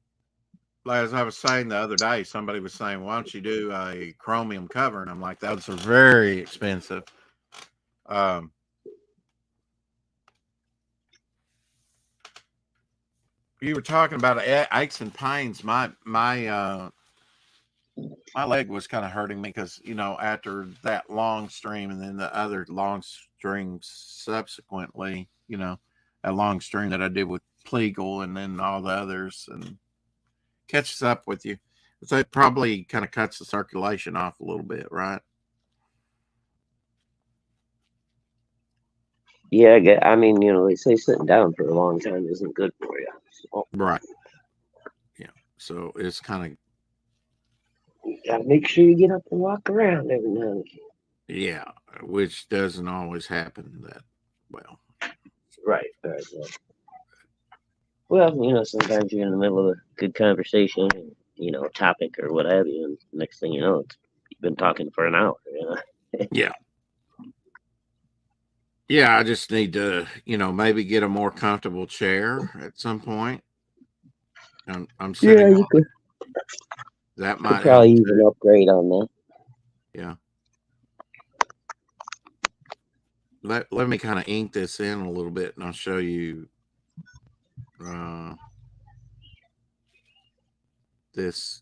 as I was saying the other day, somebody was saying, "Why don't you do a chromium cover?" And I'm like, "Those are very expensive." You were talking about aches and pains. My leg was kind of hurting me because after that long stream and then the other long stream subsequently, a long stream that I did with Pleagle and then all the others, and catches up with you. So it probably kind of cuts the circulation off a little bit, right? Yeah, I mean, they say sitting down for a long time isn't good for you. So. Right. Yeah. So it's kind of, you gotta make sure you get up and walk around every now and again. Yeah, which doesn't always happen that well. Right. Well, sometimes you're in the middle of a good conversation, topic or what have you, and next thing you know, you've been talking for an hour. Yeah. Yeah, I just need to, maybe get a more comfortable chair at some point. I'm sitting. Yeah, you could. That might probably help use an upgrade on that. Yeah. Let me kind of ink this in a little bit, and I'll show you this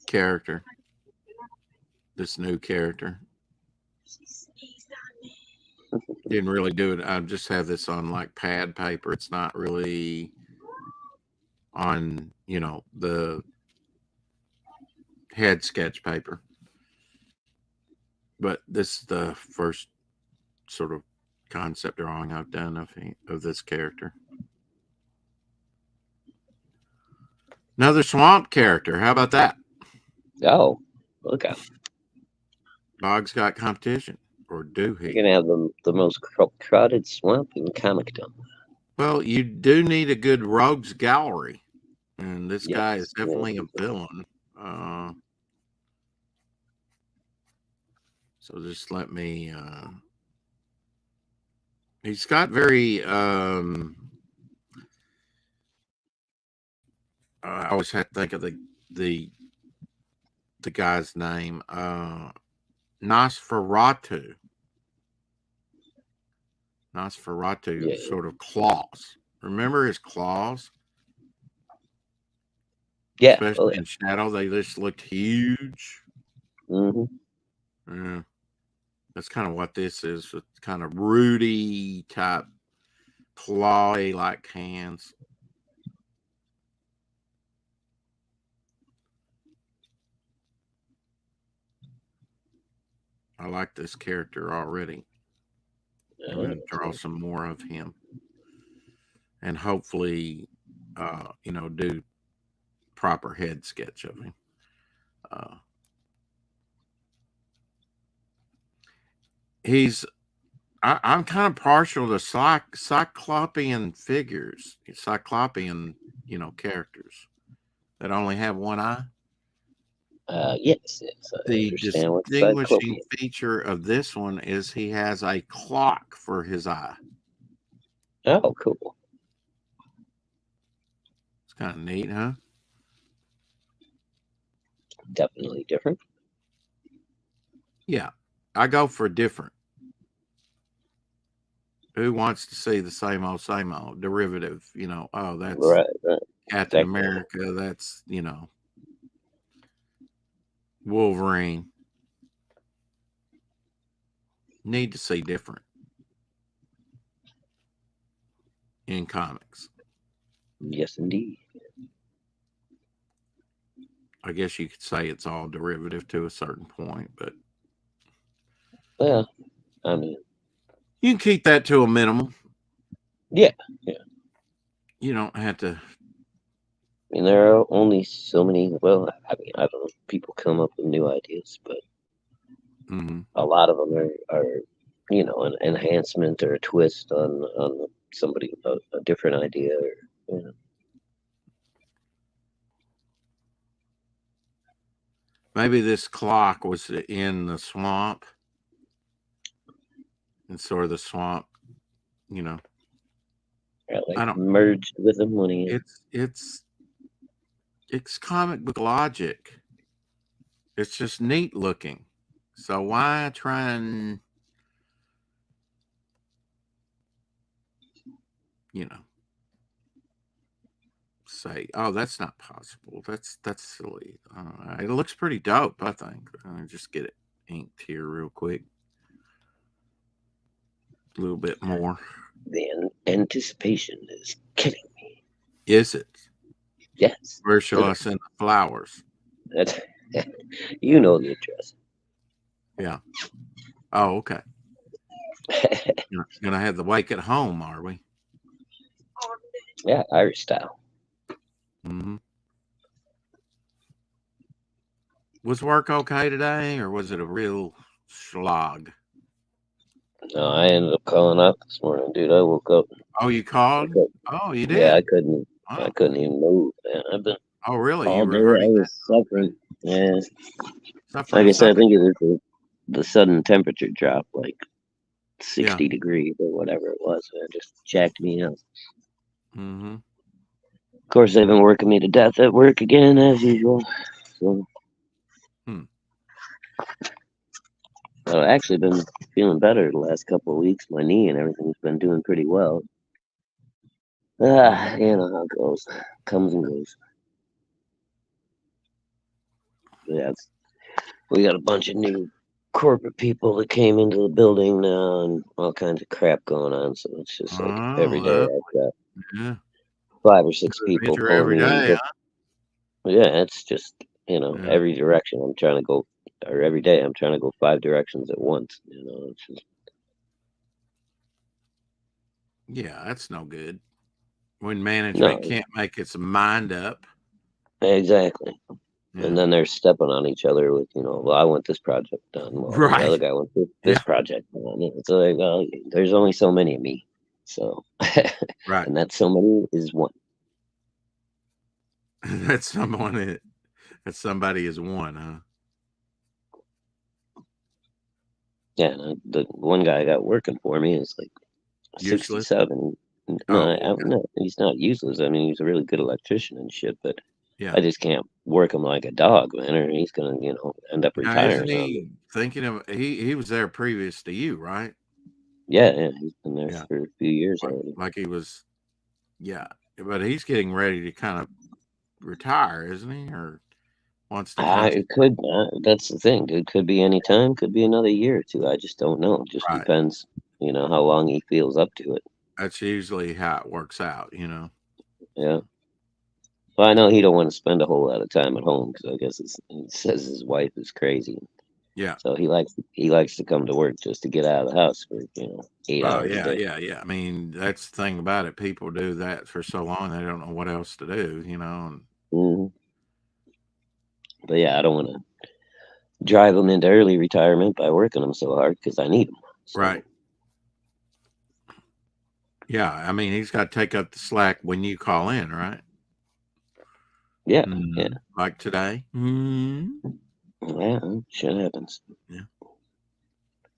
character, this new character. Didn't really do it. I just have this on like pad paper. It's not really on, the head sketch paper. But this is the first sort of concept drawing I've done of this character. Another swamp character. How about that? Oh, look out. Bog's got competition. Or do You're he? going to have the most crowded swamp in comicdom. Well, you do need a good rogues gallery. And this guy is Yes, definitely yes. a villain. So just let me... he's got very... I always have to think of the guy's name. Nosferatu. Yeah. Sort of claws. Remember his claws? Yeah. Especially in shadow, they just looked huge. Mm-hmm. Yeah. That's kind of what this is. It's kind of Rudy type clawy like hands. I like this character already. I'm going to draw some more of him. And hopefully, do proper head sketch of him. I'm kind of partial to cyclopean figures, cyclopean, characters that only have one eye. Yes. The distinguishing feature of this one is he has a clock for his eye. Oh, cool. It's kind of neat, huh? Definitely different. Yeah, I go for different. Who wants to see the same old derivative? Oh, that's right. Captain America. That's, Wolverine. Need to see different in comics. Yes, indeed. I guess you could say it's all derivative to a certain point, but yeah, I mean, you can keep that to a minimum. Yeah. You don't have to. I mean, there are only so many. Well, I mean, I don't know. People come up with new ideas, but a lot of them are an enhancement or a twist on somebody a different idea. Or, Maybe this clock was in the swamp, and sort of the swamp, I don't merged with him when he. It's comic book logic. It's just neat looking. So why try and say, oh, that's not possible. That's silly. It looks pretty dope, I think. Just get it inked here real quick. A little bit more. The anticipation is killing me. Is it? Yes. Where shall I send the flowers? That's you know the address. Yeah. Oh, okay. You're gonna have the wake at home, are we? Yeah, Irish style. Was work okay today, or was it a real slog? No, I ended up calling out this morning, dude. I woke up. Oh, you called? Oh, you did? Yeah, I couldn't even move, man. I've been. Oh, really? All day I was suffering. Yeah. Suffering, like I said, I think it was the sudden temperature drop, like 60 degrees or whatever it was. It just jacked me up. Of course, they've been working me to death at work again, as usual. So. I've actually been feeling better the last couple of weeks. My knee and everything's been doing pretty well. You know how it goes. Comes and goes. Yeah, we got a bunch of new corporate people that came into the building now and all kinds of crap going on. So it's just like every day I've got 5 or 6 people pulling every me day, in. Yeah, it's just You know, Yeah. every direction I'm trying to go, or every day I'm trying to go 5 directions at once. You know, it's just, Yeah, that's no good. When management no, can't make its mind up. exactly. And Yeah. then they're stepping on each other with, well, I want this project done. Well, the other Right. guy wants this Yeah. project done. It's like, well, there's only so many of me. So, Right. and that so many is one. That's somebody is one, huh? Yeah, and the one guy I got working for me is like Useless. 67. No, Oh, okay. no, he's not useless. I mean, he's a really good electrician and shit, but Yeah. I just can't work him like a dog, man, or he's gonna, end up Now, isn't retiring on me. he thinking of he was there previous to you, right? Yeah, yeah, he's been there Yeah. for a few years Like, already. like he was, yeah. But he's getting ready to kind of retire, isn't he? Or wants to It concentrate. could. That's the thing. It could be any time. Could be another year or two. I just don't know. It just Right. depends, how long he feels up to it. That's usually how it works out, Yeah. Well, I know he don't want to spend a whole lot of time at home because I guess he says his wife is crazy. Yeah. So he likes to come to work just to get out of the house for 8 Oh, hours a yeah, day. yeah, yeah. I mean, that's the thing about it. People do that for so long they don't know what else to do, and hmm But yeah, I don't want to drive him into early retirement by working him so hard because I need him. right. So Yeah, I mean, he's got to take up the slack when you call in, right? yeah, yeah, Like today. Mm-hmm. yeah. Shit happens. Yeah,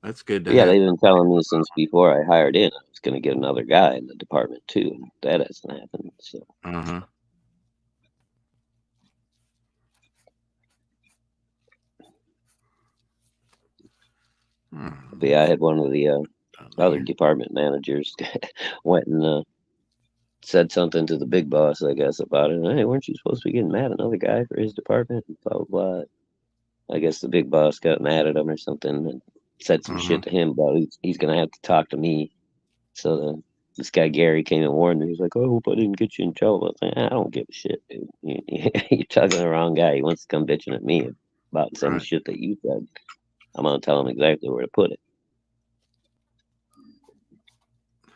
that's good to Yeah, have. they've been telling me since before I hired in I was going to get another guy in the department too, and that hasn't happened. So, Uh-huh. but yeah, I had one of the other Here. department managers went and said something to the big boss, I guess, about it. Hey, weren't you supposed to be getting mad at another guy for his department? And blah blah blah. I guess the big boss got mad at him or something and said some Uh-huh. shit to him about he's going to have to talk to me. So this guy Gary came and warned me. He's like, "Oh, I hope I didn't get you in trouble." I was like, I don't give a shit, dude. You're talking to the wrong guy. He wants to come bitching at me about some Right. shit that you said. I'm gonna tell him exactly where to put it.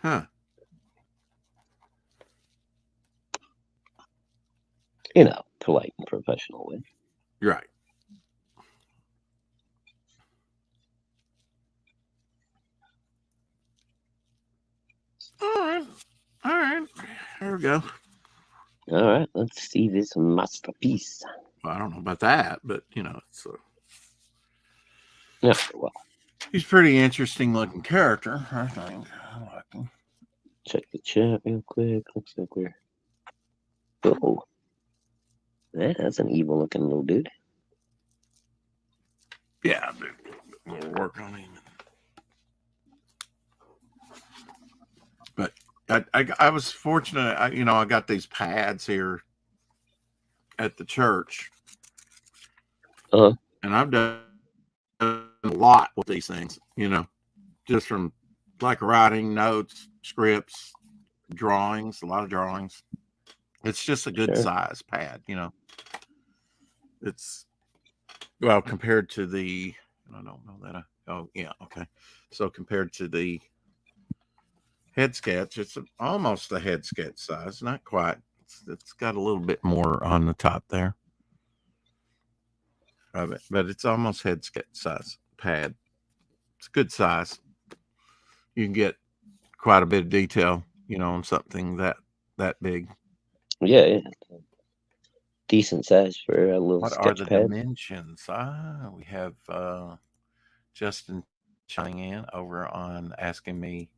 Huh. Polite and professional way. Right. All right. All right. There we go. All right, let's see this masterpiece. Well, I don't know about that, but it's Yeah, well, he's a pretty interesting looking character, I think. I like him. check the chat real quick. Looks like we're. Oh, that's an evil looking little dude. Yeah, I'll do a little work on him. But I was fortunate. I got these pads here at the church, Uh-huh. and I've done a lot with these things. Just from like writing notes, scripts, drawings, a lot of drawings. It's just a good Sure. size pad. It's well compared to the. I don't know that. Oh yeah, okay. So compared to the head sketch, it's almost a head sketch size, not quite. It's got a little bit more on the top there of it, but it's almost head sketch size pad. It's a good size. You can get quite a bit of detail, on something that big. Yeah. Decent size for a little What are sketch the pad. dimensions? We have Justin chiming in over on asking me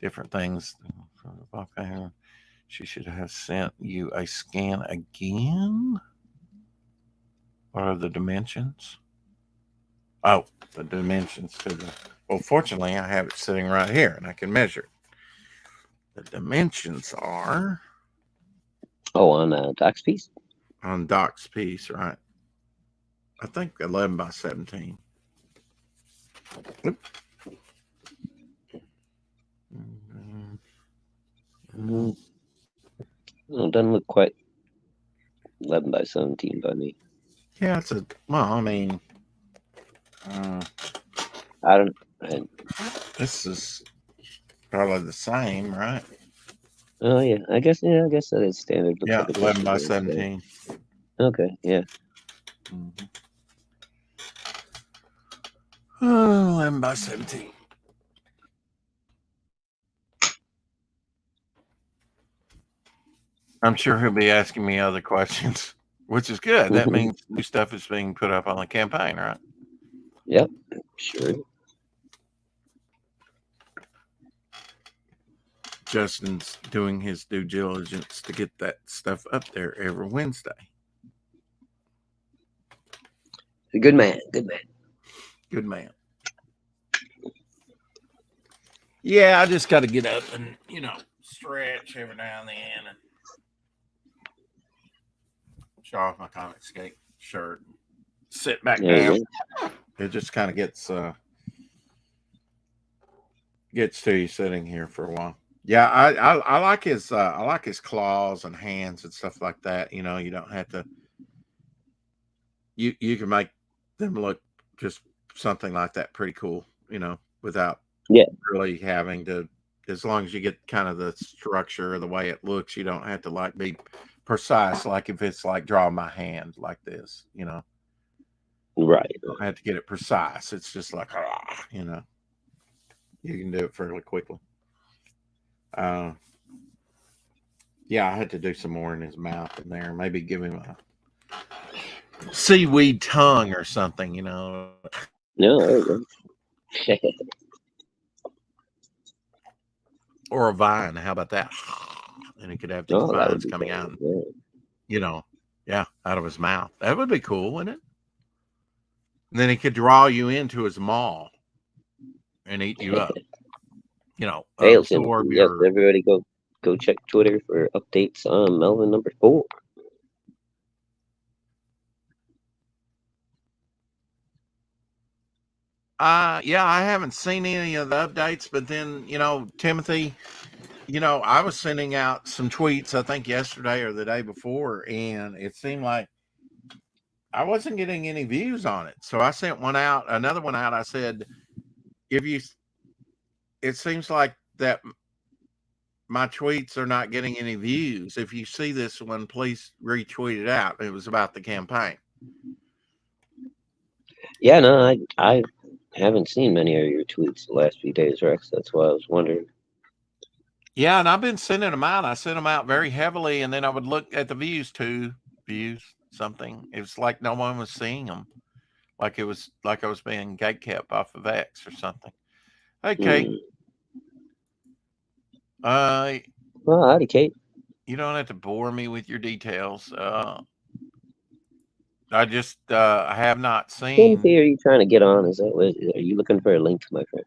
different things. Okay, she should have sent you a scan again. What are the dimensions? Oh, the dimensions to the. Well, fortunately, I have it sitting right here, and I can measure it. The dimensions are Oh, on Doc's piece. on Doc's piece, right? I think 11 by 17. Oop. Well, it doesn't look quite 11 by 17 by me. Yeah, it's a well. I mean, I don't. I, this is probably the same, right? oh yeah, I guess. Yeah, I guess that is standard. Looks Yeah, like a 11 by picture. 17. Okay, yeah. Mm-hmm. 11 by 17. I'm sure he'll be asking me other questions, which is good. That means new stuff is being put up on the campaign, right? Yep, sure. Justin's doing his due diligence to get that stuff up there every Wednesday. Good man. Good man. Good man. Yeah, I just got to get up and, stretch every now and then and show off my comic skate shirt. Sit back There down. It just kind of gets to you sitting here for a while. Yeah, I like his claws and hands and stuff like that. You don't have to. You can make them look just something like that pretty cool. Without really having to. As long as you get kind of the structure of the way it looks, you don't have to be precise. Like if it's like drawing my hand like this, Right. You don't have to get it precise. It's just like, you can do it fairly quickly. Yeah, I had to do some more in his mouth in there. Maybe give him a seaweed tongue or something, No, there you go. or a vine. How about that? And he could have these vines coming out, out of his mouth. That would be cool, wouldn't it? And then he could draw you into his maw and eat you up. Hey, absorb your. Everybody go check Twitter for updates on Melvin number 4. Yeah, I haven't seen any of the updates, but then, Timothy, I was sending out some tweets, I think yesterday or the day before, and it seemed like I wasn't getting any views on it. So I sent another one out. I said, it seems like that my tweets are not getting any views. If you see this one, please retweet it out. It was about the campaign. Yeah, no, I haven't seen many of your tweets the last few days, Rex. That's why I was wondering. Yeah, and I've been sending them out. I sent them out very heavily, and then I would look at the views, something. It was like no one was seeing them. Like it was like I was being gatekept off of X or something. Hey, Kate. Well, howdy, Kate. You don't have to bore me with your details. I just I have not seen. Timothy, are you trying to get on? Are you looking for a link, my friend?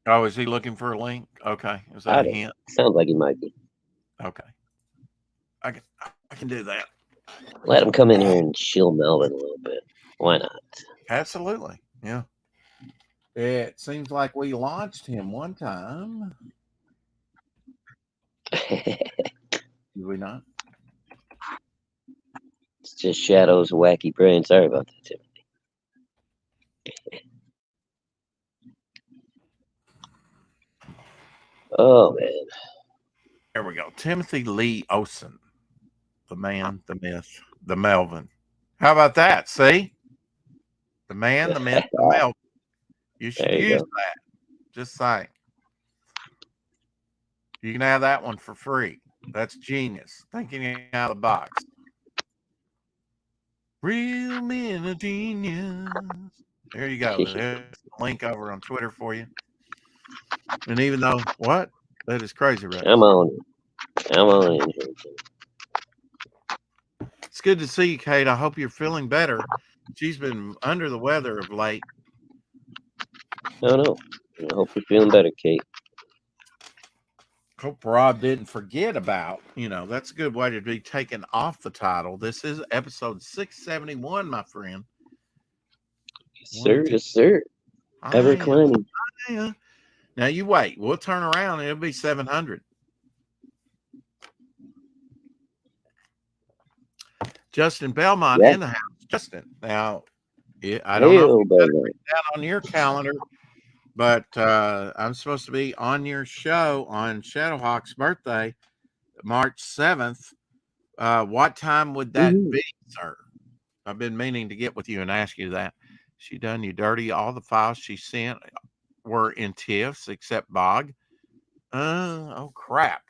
Oh, is he looking for a link? Okay, is that a hint? Sounds like he might be. Okay, I can do that. Let him come in here and chill Melvin a little bit. Why not? Absolutely, yeah. It seems like we launched him one time. Did we not? It's just Shadow's wacky brain. Sorry about that, Timothy. Oh, man. There we go. Timothy Lee Osen. The man, the myth, the Melvin. How about that? See? The man, the myth, the Melvin. You should use that. Just saying. You can have that one for free. That's genius. Thinking out of the box. Real men are genius. There you go. There's a link over on Twitter for you. And even though, what? That is crazy, right? I'm on in here. It's good to see you, Kate. I hope you're feeling better. She's been under the weather of late. No. I hope you're feeling better, Kate. Hope Rob didn't forget about, that's a good way to be taken off the title. This is episode 671, my friend. Yes, sir. Ever climbing. Now you wait. We'll turn around and it'll be 700. Justin Belmont Yeah. in the house. Justin, now I Hey, don't know if old you got it brother. written down on your calendar, but I'm supposed to be on your show on Shadowhawk's birthday, March 7th. What time would that Mhm. be, sir? I've been meaning to get with you and ask you that. She done you dirty. All the files she sent were in TIFFs except Bog. Oh crap.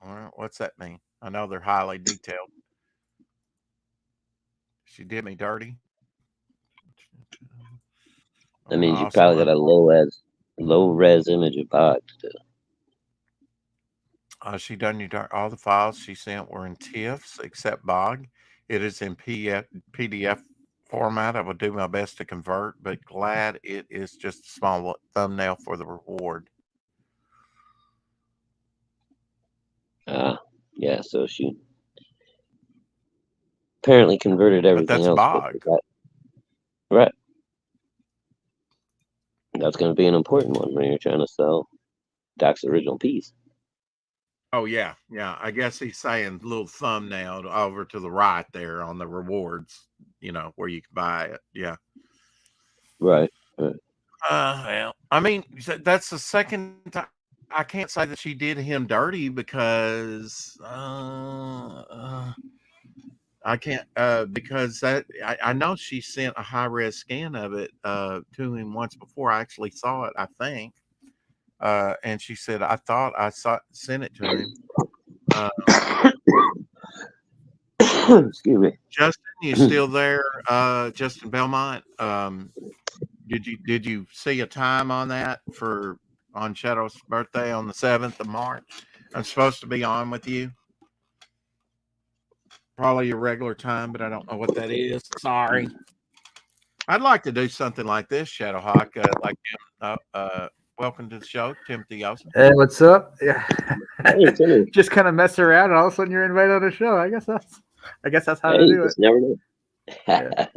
Well, what's that mean? I know they're highly detailed. She did me dirty. That means you Awesome. probably got a low res image of Bog still. She done you dirt. All the files she sent were in TIFFs except Bog. It is in PDF format. I will do my best to convert, but glad it is just a small thumbnail for the reward. Yeah, so she apparently converted But everything that's else. Bog. Right. That's going to be an important one when you're trying to sell Doc's original piece. Oh yeah, yeah. I guess he's saying little thumbnail over to the right there on the rewards. Where you can buy it. Yeah. Right. Well, I mean, that's the second time. I can't say that she did him dirty because I can't because I know she sent a high res scan of it to him once before. I actually saw it, I think, and she said I thought I sent it to him. Excuse me. Justin, you still there? Justin Belmont. Did you see a time on that on Shadow's birthday on the 7th of March? I'm supposed to be on with you. Probably your regular time, but I don't know what that is. Sorry. I'd like to do something like this, Shadowhawk. Welcome to the show, Timothy Olsen. Hey, what's up? Yeah. Hey, Timmy. Just kind of mess around, and all of a sudden you're invited on the show. I guess that's how Hey, to you do it. just never know. Yeah.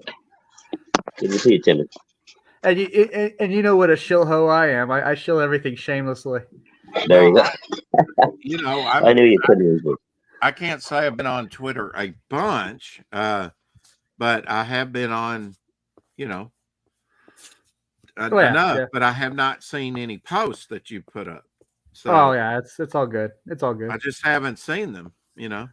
Good to see you, Timmy. And you know what a shill ho I am. I shill everything shamelessly. There you go. I knew you couldn't. I can't say I've been on Twitter a bunch, but I have been on, enough. Yeah. But I have not seen any posts that you put up. So oh yeah, it's all good. It's all good. I just haven't seen them, Yeah.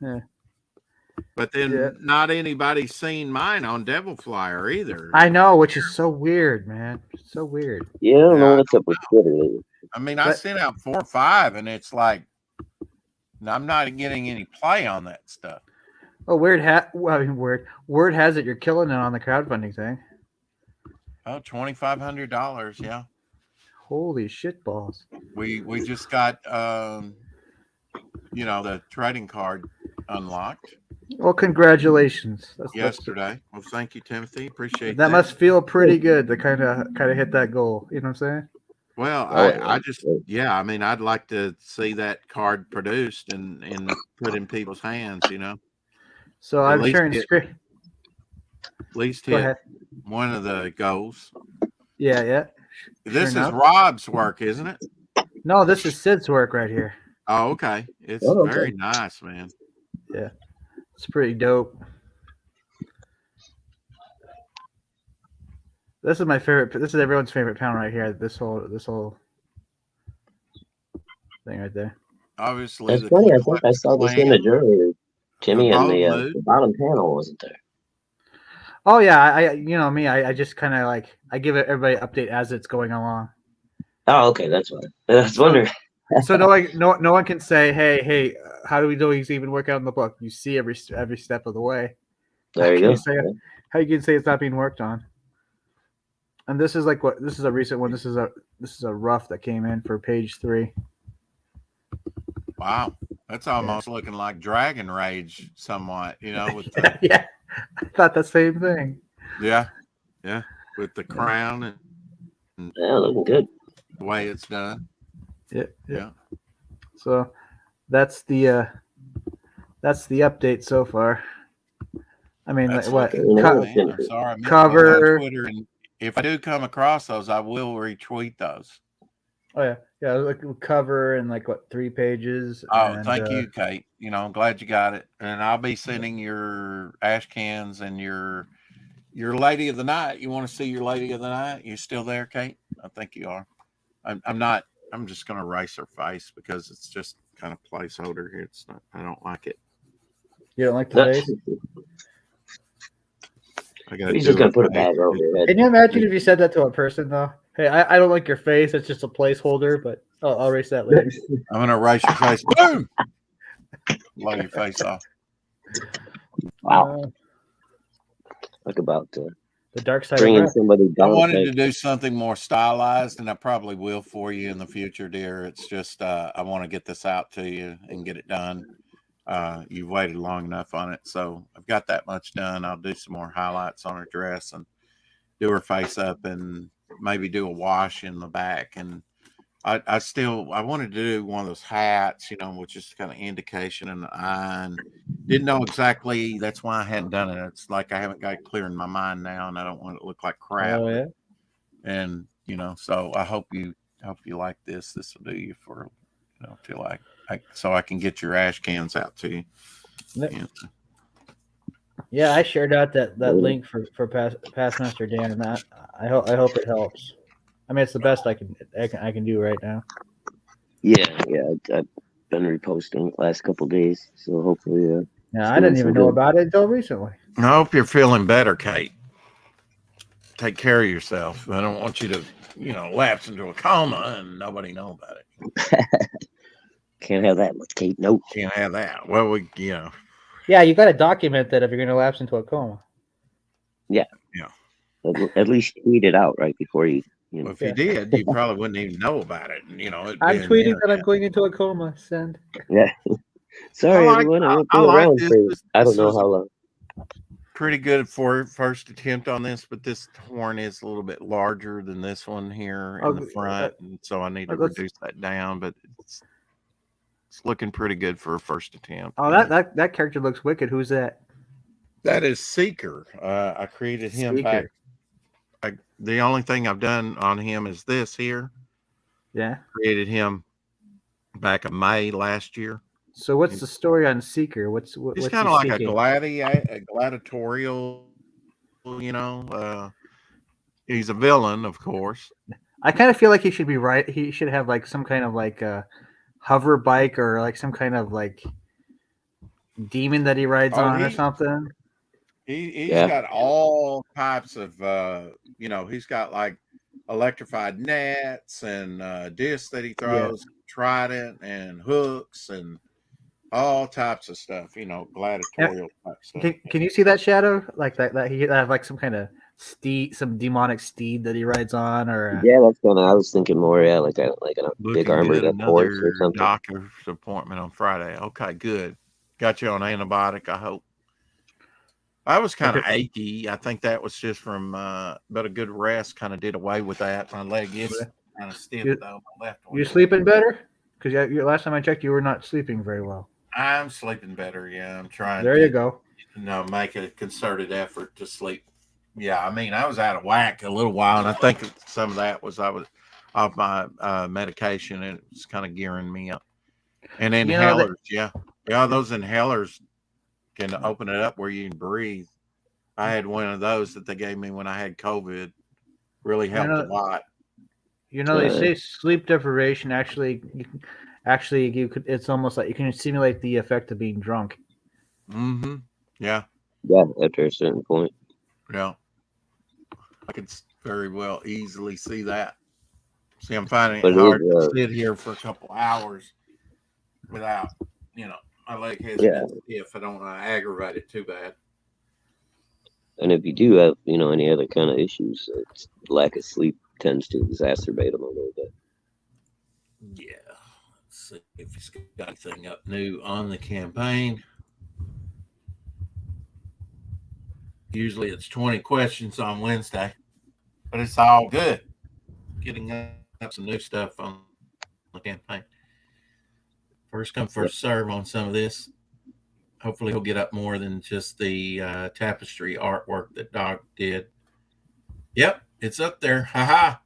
But then not anybody's seen mine on Devil Flyer either. I know, which is so weird, man. So weird. Yeah, I don't know what's up with Twitter lately. I mean, I sent out 4 or 5, and it's like I'm not getting any play on that stuff. Oh, Word has it you're killing it on the crowdfunding thing. Oh, $2,500, yeah. Holy shit balls. We just got the trading card unlocked. Well, congratulations. Yesterday. Well, thank you, Timothy. Appreciate that. That must feel pretty good to kind of hit that goal. You know what I'm saying? Well, I mean, I'd like to see that card produced and put in people's hands, So I'm sharing screen. At least hit one of the goals. Yeah. This is Rob's work, isn't it? No, this is Sid's work right here. Oh, okay. It's very nice, man. Yeah. It's pretty dope. This is my favorite. This is everyone's favorite panel right here. This whole thing right there. Obviously, that's funny. I think I saw this image earlier, Timmy, and the bottom panel wasn't there. Oh yeah, I just kind of I give everybody an update as it's going along. Oh, okay, that's why. That's wondering. So no one can say, hey, how do we do these even work out in the book? You see every step of the way. There you go. How you can say it's not being worked on? And this is this is a recent one. This is a rough that came in for page 3. Wow, that's almost looking like Dragon Rage, somewhat. With yeah, I thought the same thing. Yeah, with the crown and looking good. The way it's done. Yeah. So that's the update so far. I mean, that's what I'm sorry, I'm cover on Twitter, and if I do come across those, I will retweet those. Oh yeah, yeah. Like a cover and like what 3 pages. Oh, And thank you, Kate. I'm glad you got it. And I'll be sending your ash cans and your lady of the night. You want to see your lady of the night? You still there, Kate? I think you are. I'm not. I'm just going to erase her face because it's just kind of placeholder here. It's not. I don't like it. You don't like the face? I got to He's do just gonna her put a face. bag over your head. Can you imagine if you said that to a person though? Hey, I don't like your face. It's just a placeholder, but I'll erase that later. I'm going to erase your face. Boom! Blow your face off. Wow. Talk about The dark side of bringing rap. somebody I down. wanted to do something more stylized, and I probably will for you in the future, dear. It's just I want to get this out to you and get it done. You've waited long enough on it, so I've got that much done. I'll do some more highlights on her dress and do her face up, and maybe do a wash in the back. And I wanted to do one of those hats, which is kind of indication in the eye. And didn't know exactly. That's why I hadn't done it. It's like I haven't got it clear in my mind now, and I don't want it to look like crap. Oh yeah. And so I hope you like this. This will do you for till so I can get your ash cans out to you. Yeah, I shared out that link for Past Master Dan, and that I hope it helps. I mean, it's the best I can do right now. Yeah, I've been reposting the last couple days, so hopefully. Yeah, I didn't even know about it until recently. I hope you're feeling better, Kate. Take care of yourself. I don't want you to, lapse into a coma and nobody know about it. Can't have that much, Kate. Nope. Can't have that. Well, Yeah, you got to document that if you're going to lapse into a coma. Yeah. Yeah. At least tweet it out right before you. Well, if you did, you probably wouldn't even know about it. I'm tweeting that I'm going into a coma. Send. Yeah. Sorry, everyone. I won't be around for I don't know how long. Pretty good for first attempt on this, but this horn is a little bit larger than this one here in the front, and so I need to reduce that down. But it's looking pretty good for a first attempt. Oh, that character looks wicked. Who's that? That is Seeker. I created him back. The only thing I've done on him is this here. Yeah. Created him back in May last year. So what's the story on Seeker? What's he's kind of like a gladiatorial, he's a villain, of course. I kind of feel like he should be right. He should have like some kind of like a hover bike or like some kind of like demon that he rides on or something. He's got all types of, he's got like electrified nets and discs that he throws, trident and hooks and all types of stuff, gladiatorial type stuff. Can you see that shadow? Like that he have like some kind of steed, some demonic steed that he rides on, or yeah, that's kind of. I was thinking more, like a big armored horse or something. Doctor's appointment on Friday. Okay, good. Got you on antibiotic, I hope. I was kind of achy. I think that was just from, but a good rest kind of did away with that. My leg is kind of stiff though. My left one. You sleeping better? Because last time I checked, you were not sleeping very well. I'm sleeping better. Yeah, I'm trying. There you go. Make a concerted effort to sleep. Yeah, I mean, I was out of whack a little while, and I think some of that was I was off my medication, and it was kind of gearing me up. And inhalers, those inhalers can open it up where you can breathe. I had one of those that they gave me when I had COVID. Really helped a lot. They say sleep deprivation actually you could. It's almost like you can simulate the effect of being drunk. Mm-hmm. Yeah. Yeah, after a certain point. Yeah. I could very well easily see that. See, I'm finding it hard to sit here for a couple hours without, my leg has if I don't want to aggravate it too bad. And if you do have, any other kind of issues, lack of sleep tends to exacerbate them a little bit. Yeah. Let's see if he's got anything up new on the campaign. Usually it's 20 questions on Wednesday, but it's all good. Getting up some new stuff on the campaign. First come, first serve on some of this. Hopefully he'll get up more than just the tapestry artwork that Doc did. Yep, it's up there. Ha.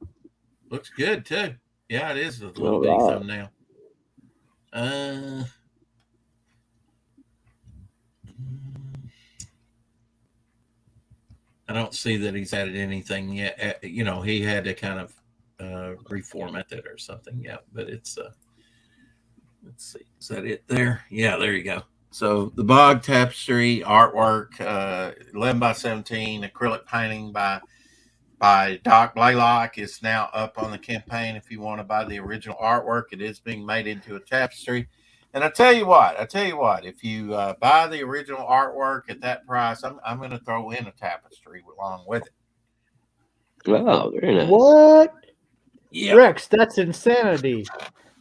Looks good too. Yeah, it is a little All bitty right. thumbnail. I don't see that he's added anything yet. He had to kind of reformat that or something. Yeah, but it's let's see, is that it there? Yeah, there you go. So the bog tapestry artwork, 11 by 17 acrylic painting by Doc Blaylock is now up on the campaign. If you want to buy the original artwork, it is being made into a tapestry. And I tell you what, if you buy the original artwork at that price, I'm going to throw in a tapestry along with it. Wow, very nice. What? Yeah. Rex, that's insanity.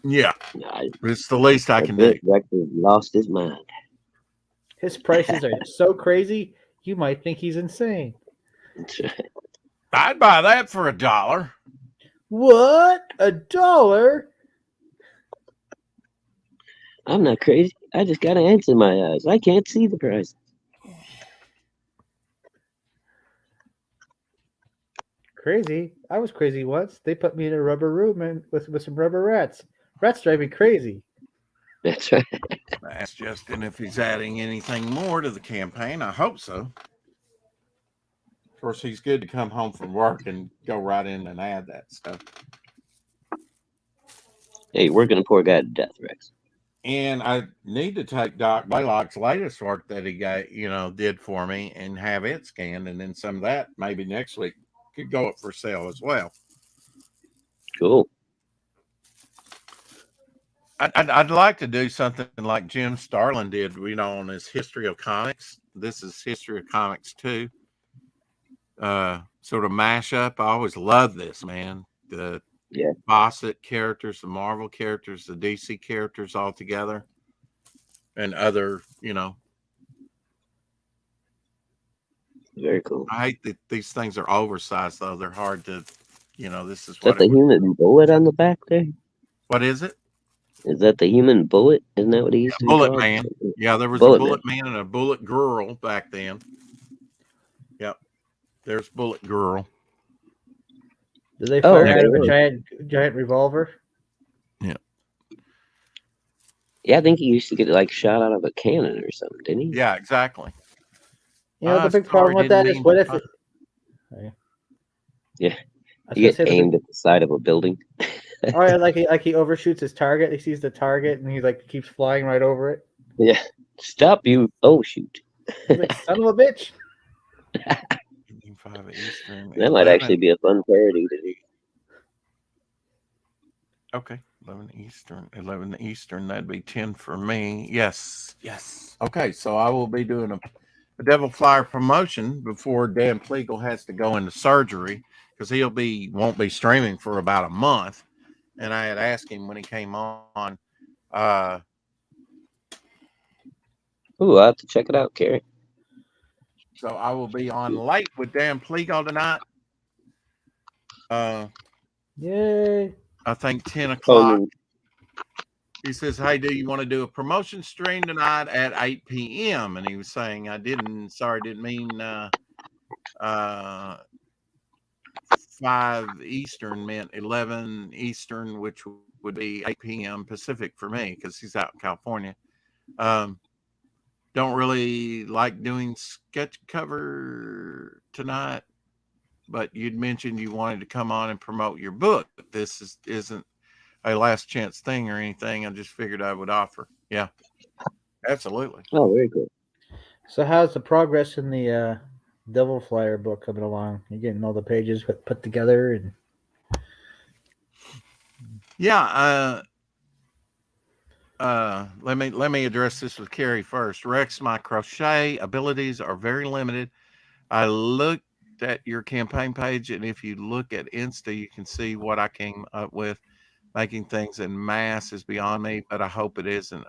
Yeah. Nah, It's the least I can do. Rex has lost his mind. His prices are so crazy, you might think he's insane. I'd buy that for $1. What? $1? I'm not crazy. I just got ants in my eyes. I can't see the price. Crazy? I was crazy once. They put me in a rubber room and with some rubber rats. Rats drive me crazy. That's right. Ask Justin if he's adding anything more to the campaign. I hope so. Of course, he's good to come home from work and go right in and add that stuff. Hey, you're working a poor guy to death, Rex. And I need to take Doc Blaylock's latest work that he got, did for me and have it scanned. And then some of that maybe next week could go up for sale as well. Cool. I'd like to do something like Jim Starlin did, on his History of Comics. This is History of Comics 2. Sort of mashup. I always love this, man. The Fawcett characters, the Marvel characters, the DC characters all together, and other, Very cool. I hate that these things are oversized, though. They're hard to, this is Is what that the human bullet on the back there? What is it? Is that the human bullet? Isn't that what he used to be Bullet called? Man. Yeah, there was Bullet a Bullet Man and a Bullet Girl back then. Yep. There's Bullet Girl. Did they fire out of a really? giant revolver? Yeah. Yeah, I think he used to get shot out of a cannon or something, didn't he? Yeah, exactly. The big problem with that is what if it... Yeah. You get aimed at the side of a building. Oh, yeah, like he overshoots his target. He sees the target and he keeps flying right over it. Yeah. Stop, you. Oh, shoot. He's like, son of a bitch. 5 Eastern. That 11. Might actually be a fun parody to do. Okay. 11 Eastern. That'd be 10 for me. Yes. Okay, so I will be doing a Devil Flyer promotion before Dan Pleagle has to go into surgery because won't be streaming for about a month. And I had asked him when he came on. Ooh, I'll have to check it out, Kerry. So I will be on late with Dan Pleagle tonight. Yay. I think 10 o'clock. He says, hey, do you want to do a promotion stream tonight at 8 p.m.? And he was saying, didn't mean 5 Eastern meant 11 Eastern, which would be 8 p.m. Pacific for me because he's out in California. Don't really like doing sketch cover tonight, but you'd mentioned you wanted to come on and promote your book. This isn't a last chance thing or anything. I just figured I would offer. Yeah, absolutely. Oh, very good. So how's the progress in the Devil Flyer book coming along? You getting all the pages put together? And yeah, let me address this with Carrie first. Rex, my crochet abilities are very limited. I looked at your campaign page, and if you look at Insta, you can see what I came up with. Making things in mass is beyond me, but I hope it isn't.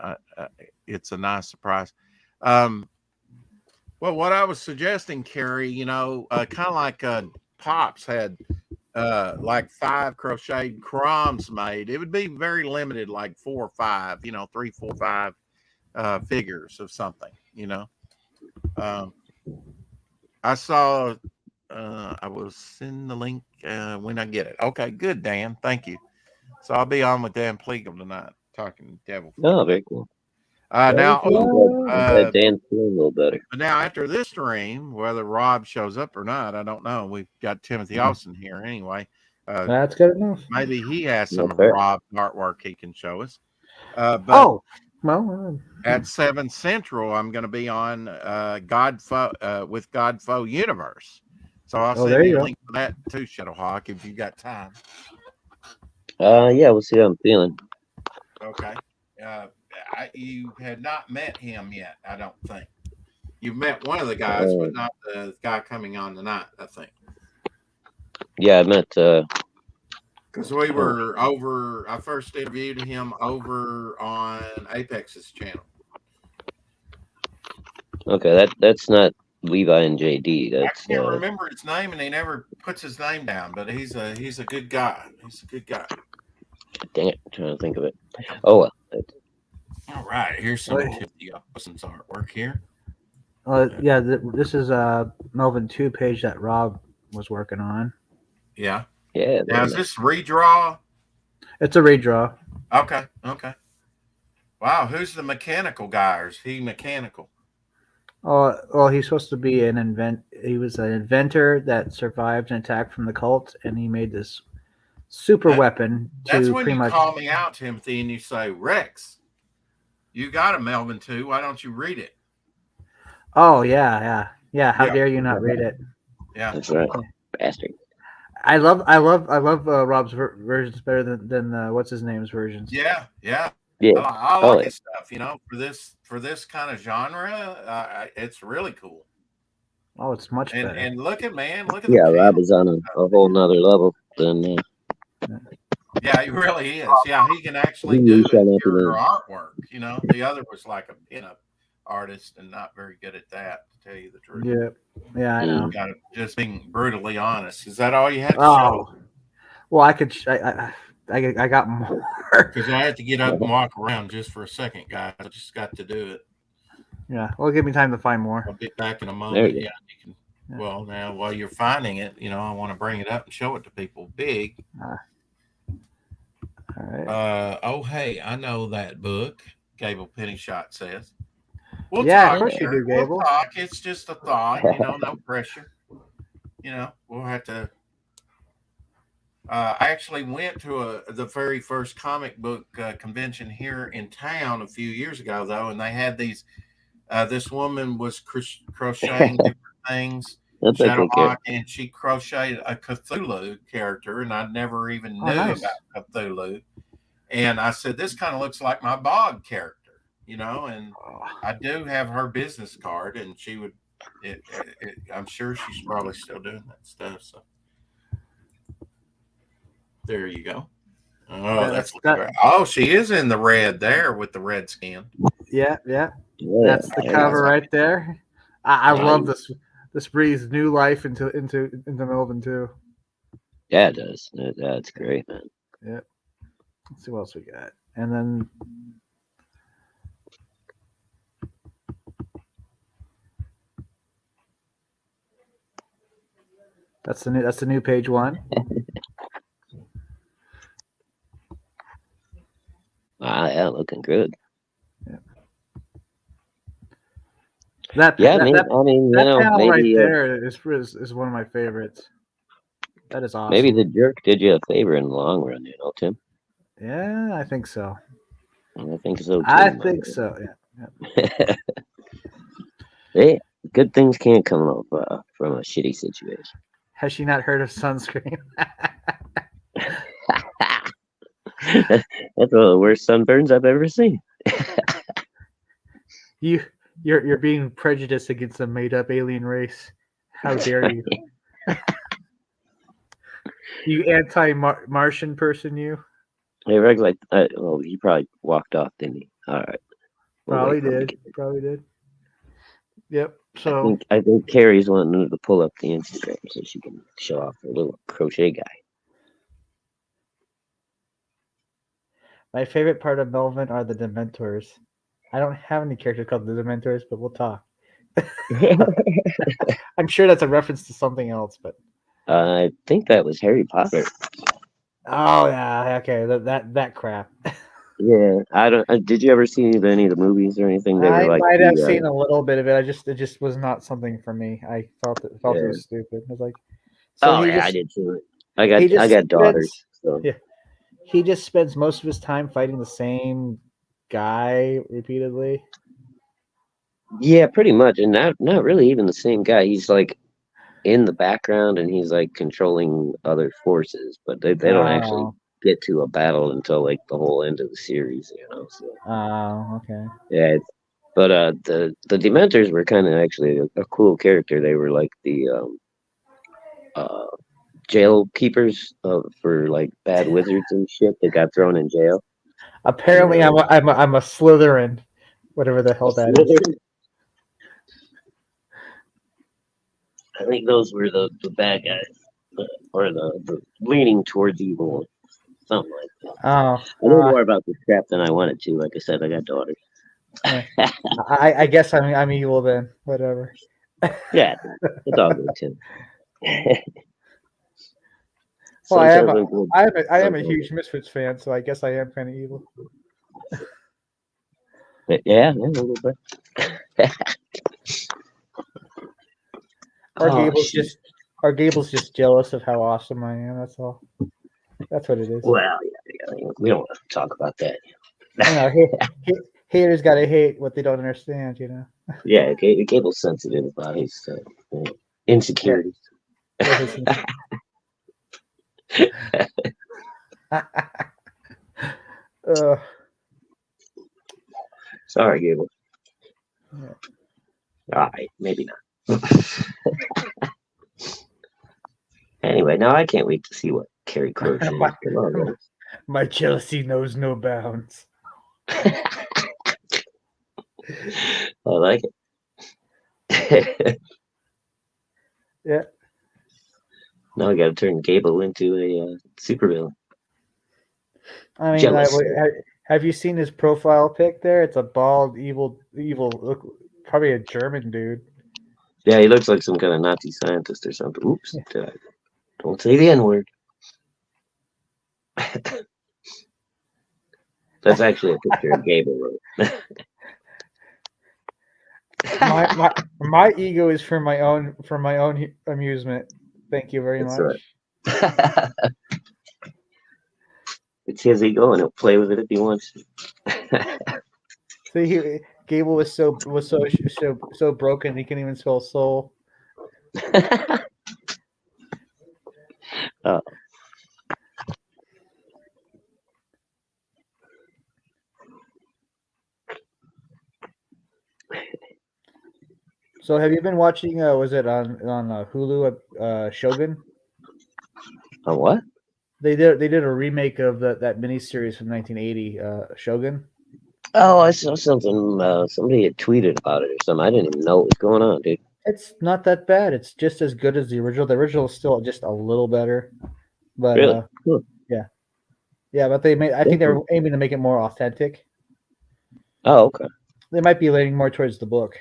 It's a nice surprise. Well, what I was suggesting, Carrie, kind of like Pops had 5 crocheted crumbs made. It would be very limited, like 4 or 5, 3, 4, 5 figures of something, I saw, I will send the link when I get it. Okay, good, Dan. Thank you. So I'll be on with Dan Pleagle tonight, talking devil. Oh, very cool. Now, I'm glad Dan's feeling a little better. but now after this stream, whether Rob shows up or not, I don't know. We've got Timothy Austin here anyway. That's good enough. Maybe he has some of Okay. Rob's artwork he can show us. But Well, at 7 Central, I'm going to be on with Godfoe Universe. So I'll Oh, send there you you a go. link for that too, Shadowhawk, if you got time. Yeah, we'll see how I'm feeling. Okay. You had not met him yet, I don't think. You've met one of the guys, but not the guy coming on tonight, I think. Yeah, I met. Because we were over, I first interviewed him over on Apex's channel. Okay, that's not Levi and JD. That's I can't remember his name, and he never puts his name down. But he's a good guy. He's a good guy. dang it, I'm trying to think of it. Oh well. All right, here's some Timothy Austin's artwork here. yeah, this is Melvin 2 page that Rob was working on. Yeah. Yeah. Now is this redraw? It's a redraw. Okay. Wow, who's the mechanical guy, or is he mechanical? Oh, well, he's supposed to be he was an inventor that survived an attack from the cult, and he made this super weapon to That's when pretty you much call me out, Timothy, and you say, Rex, you got a Melvin 2. Why don't you read it? Oh yeah. How dare you not read it? Yeah, That's right, bastard. I love Rob's versions better than what's his name's versions. Yeah. Yeah. I like his stuff. For this kind of genre, it's really cool. Oh, it's much better. And look at Yeah, Rob is on a whole nother level than. Yeah, he really is. Yeah, he can actually do pure artwork. The other was like a pinup artist and not very good at that, to tell you the truth. Yeah, I know. Just being brutally honest. Is that all you had to show? Well, I could. I got more because I had to get up and walk around just for a second, guys. I just got to do it. Yeah, well, give me time to find more. I'll be back in a moment. Yeah, you can. Yeah. Well, now while you're finding it, I want to bring it up and show it to people big. All right. Oh, hey, I know that book. Gable Pennyshot says. We'll talk, of course you do, Gable. We'll talk. It's just a thought, no pressure. We'll have to. I actually went to the very first comic book convention here in town a few years ago, though, and they had these. This woman was crocheting different things, Shadowhawk, and she crocheted a Cthulhu character, and I never even knew about Cthulhu. And I said, this kind of looks like my Bog character, and I do have her business card, and she would. I'm sure she's probably still doing that stuff. So. There you go. Oh, that's she is in the red there with the red skin. Yeah. That's the cover right there. I love this. This breathes new life into Melvin too. Yeah, it does. That's great, man. Yeah. Let's see what else we got, and then that's the new page one. Yeah, looking good. Yeah. That panel maybe, right there is one of my favorites. That is awesome. Maybe the jerk did you a favor in the long run, Tim. Yeah, I think so. I think so too. I think so. Yeah. Hey, good things can't come off from a shitty situation. Has she not heard of sunscreen? That's one of the worst sunburns I've ever seen. You're being prejudiced against a made-up alien race. How dare you? You anti-Martian person, you. Hey, Reg's like, well, he probably walked off, didn't he? All right. Probably did. Yep. So I think Carrie's wanting to pull up the Instagram so she can show off her little crochet guy. My favorite part of Melvin are the Dementors. I don't have any characters called the Dementors, but we'll talk. I'm sure that's a reference to something else, but I think that was Harry Potter. Oh yeah, okay, that crap. Yeah, I don't. Did you ever see any of the movies or anything? They were I like might have the seen a little bit of it. It just was not something for me. I felt it yeah. was stupid. I was like, so Oh yeah, I did too. I he just got daughters, spends so yeah he just spends most of his time fighting the same guy repeatedly. yeah, pretty much, and not really even the same guy. He's like in the background, and he's like controlling other forces, but they don't actually Oh, get to a battle until like the whole end of the series, you know. So oh, okay. yeah, but the Dementors were kind of actually a cool character. They were like the uh jail keepers for like bad wizards and shit that got thrown in jail. And Apparently, I'm a Slytherin, whatever the hell that is. I think those were the bad guys, or the leaning towards evil, something like that. Oh, I know more about this crap than I wanted to. Like I said, I got daughters. yeah. I guess I'm evil then. Whatever. Yeah, it's all good too. Well, Sometimes I'm good. I am a Sometimes huge Misfits fan, so I guess I am kind of evil. yeah, a little bit. Our Oh, Gable's shit. just our Gable's just jealous of how awesome I am. That's all. That's what it is. Well, yeah, we don't want to talk about that. You know, haters gotta hate what they don't understand. You know. Yeah, Cable's sensitive about his insecurities. Yeah, his- uh, Sorry, Gable. Yeah. All right, maybe not. Anyway, now I can't wait to see what Carrie Crochet is tomorrow. my jealousy knows no bounds. I like it. Yeah. Now I got to turn Gable into a supervillain. I mean, Jealous. have you seen his profile pic there? It's a bald, evil, look, probably a German dude. Yeah, he looks like some kind of Nazi scientist or something. Oops, don't say the N word. That's actually a picture of Gable wrote. my ego is for my own amusement. Thank you very That's much. right. It's his ego, and he'll play with it if he wants to. See, Gable was so broken he couldn't even spell soul. Oh. So, have you been watching? Was it on Hulu? Shogun. On what? They did a remake of that miniseries from 1980, Shogun. Oh, I saw something. Somebody had tweeted about it or something. I didn't even know what was going on, dude. It's not that bad. It's just as good as the original. The original is still just a little better, but Really? yeah. But I think they were aiming to make it more authentic. Oh, okay. They might be leaning more towards the book.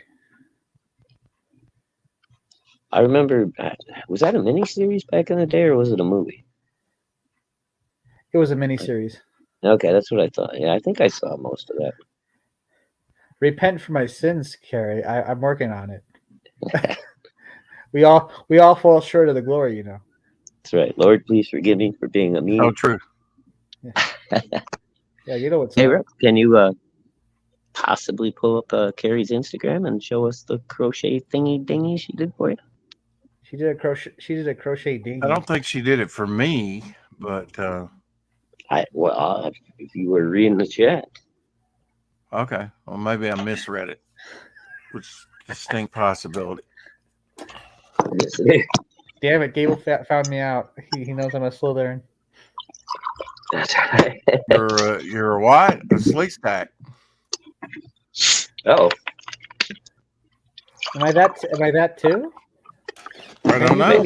I remember. Was that a miniseries back in the day, or was it a movie? It was a miniseries. Okay, that's what I thought. Yeah, I think I saw most of that. Repent for my sins, Carrie. I'm working on it. we all fall short of the glory, you know. That's right. Lord, please forgive me for being a mean. Oh, true. Yeah, you know what's Hey, up. Rick, can you possibly pull up Carrie's Instagram and show us the crochet thingy dingy she did for you? She did a crochet dinghy. I don't think she did it for me, but If you were reading the chat. okay. Well, maybe I misread it, which is a distinct possibility. Yes, it is. Damn it, Gable found me out. He knows I'm a Slytherin. That's right. You're a what? A sleek stack. Oh, Am I that too? I don't know.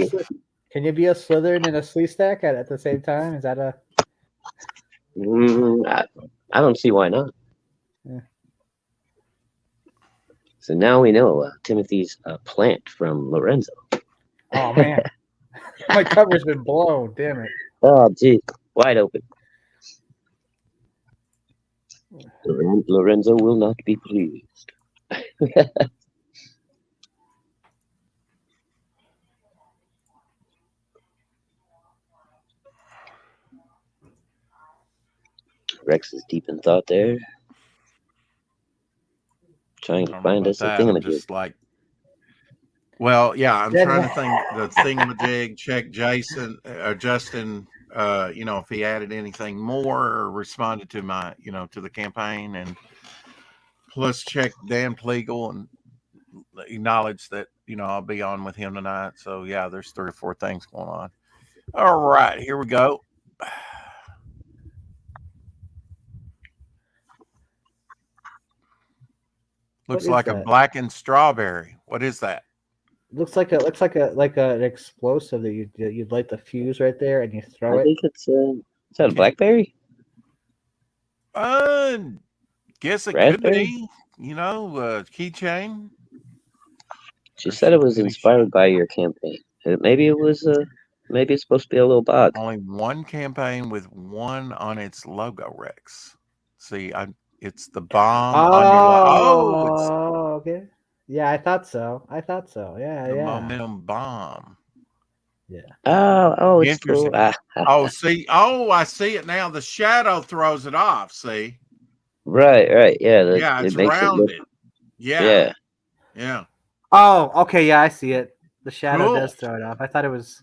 Can you be a Slytherin and a Sleestack at the same time? Is that a? I don't see why not. Yeah. So now we know Timothy's a plant from Lorenzo. Oh man, my cover's been blown. Damn it. Oh, gee. Wide open. Lorenzo will not be pleased. Rex is deep in thought there. Trying I to don't know find about us a that. I'm thingamajig. just like, well, yeah, I'm Yeah, trying yeah. to think the thingamajig, check Jason or Justin, if he added anything more or responded to my, to the campaign, and plus check Dan Plegel and acknowledge that, I'll be on with him tonight. So yeah, there's 3 or 4 things going on. All right, here we go. Looks like a blackened strawberry. What is that? Looks like an explosive that you'd light the fuse right there and you throw I it. think it's is that a blackberry? Guess it Raspberry? could be, keychain. She There's said some it was pretty inspired by your campaign. Maybe it was maybe it's supposed to be a little bug. only one campaign with one on its logo, Rex. See, it's the bomb on your it's Oh, okay. Yeah, I thought so. Yeah, the yeah. momentum bomb. Yeah. Oh, it's Interesting. cool. I see it now. The shadow throws it off. See? Right. Yeah, Yeah, it it's makes it look. rounded. Yeah. Oh, okay. Yeah, I see it. The shadow Cool. does throw it off. I thought it was.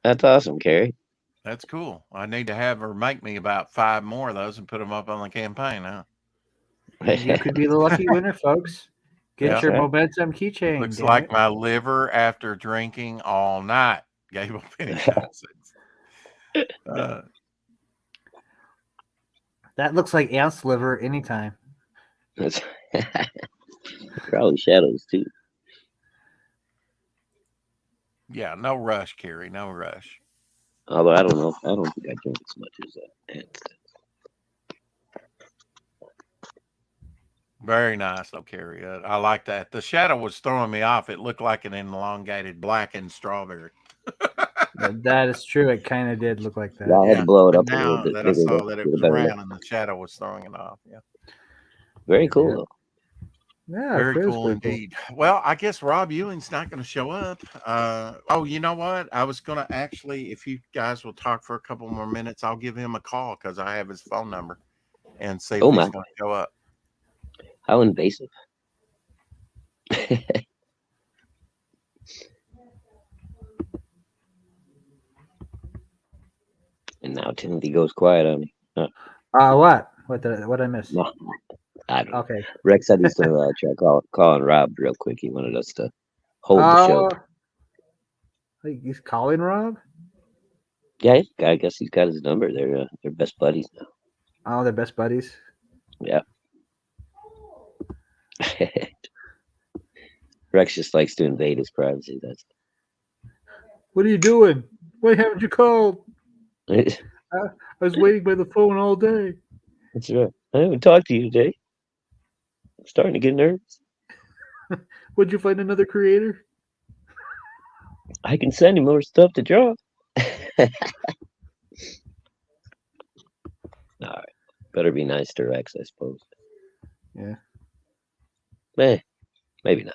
That's awesome, Carrie. That's cool. I need to have her make me about 5 more of those and put them up on the campaign now. You could be the lucky winner, folks. Get Yeah. your Right. momentum keychain. Looks damn like it. my liver after drinking all night. Gable Pennyshine says. That looks like Ant's liver anytime. Probably shadows too. Yeah, no rush, Carrie. No rush. Although I don't know. I don't think I drink as much as Ant. Very nice, though, Carrie. I like that. The shadow was throwing me off. It looked like an elongated blackened strawberry. That is true. It kind of did look like that. Yeah, I had to blow it But up a little now bit that I bigger saw to that it get a was better look. round and the shadow was throwing it off. Yeah. Very cool though. Yeah, Very it was cool pretty cool. indeed. Well, I guess Rob Ewing's not going to show up. You know what? I was going to actually, if you guys will talk for a couple more minutes, I'll give him a call because I have his phone number and see if Oh he's my! going to show up. How invasive. And now Timothy goes quiet on me. What? What did I miss? No, I don't know. Okay. Rex said he's gonna try calling Rob real quick. He wanted us to hold the show. He's calling Rob? Yeah, I guess he's got his number. They're best buddies now. Oh, they're best buddies. Yeah. Rex just likes to invade his privacy. That's. What are you doing? Why haven't you called? That's I was waiting by the phone all day. right. I haven't talked to you today. I'm starting to get nervous. Would you find another creator? I can send him more stuff to draw. All right. Better be nice to Rex, I suppose. Yeah. Maybe not.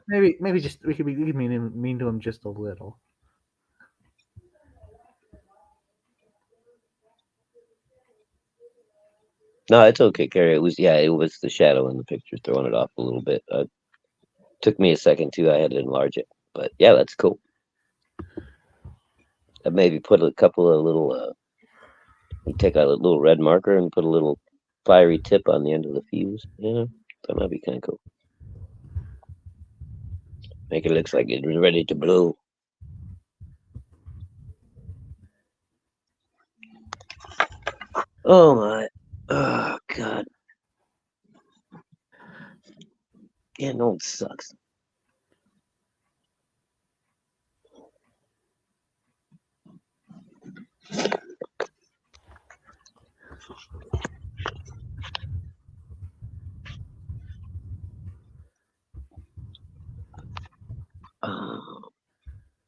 Maybe just we could be mean to him just a little. No, it's okay, Carrie. It was the shadow in the picture throwing it off a little bit. Took me a second too. I had to enlarge it, but yeah, that's cool. I maybe put a couple of little. You take a little red marker and put a little fiery tip on the end of the fuse. Yeah, that might be kind of cool. Make it look like it's ready to blow. Oh my! Oh God! Yeah, no, it sucks. Oh,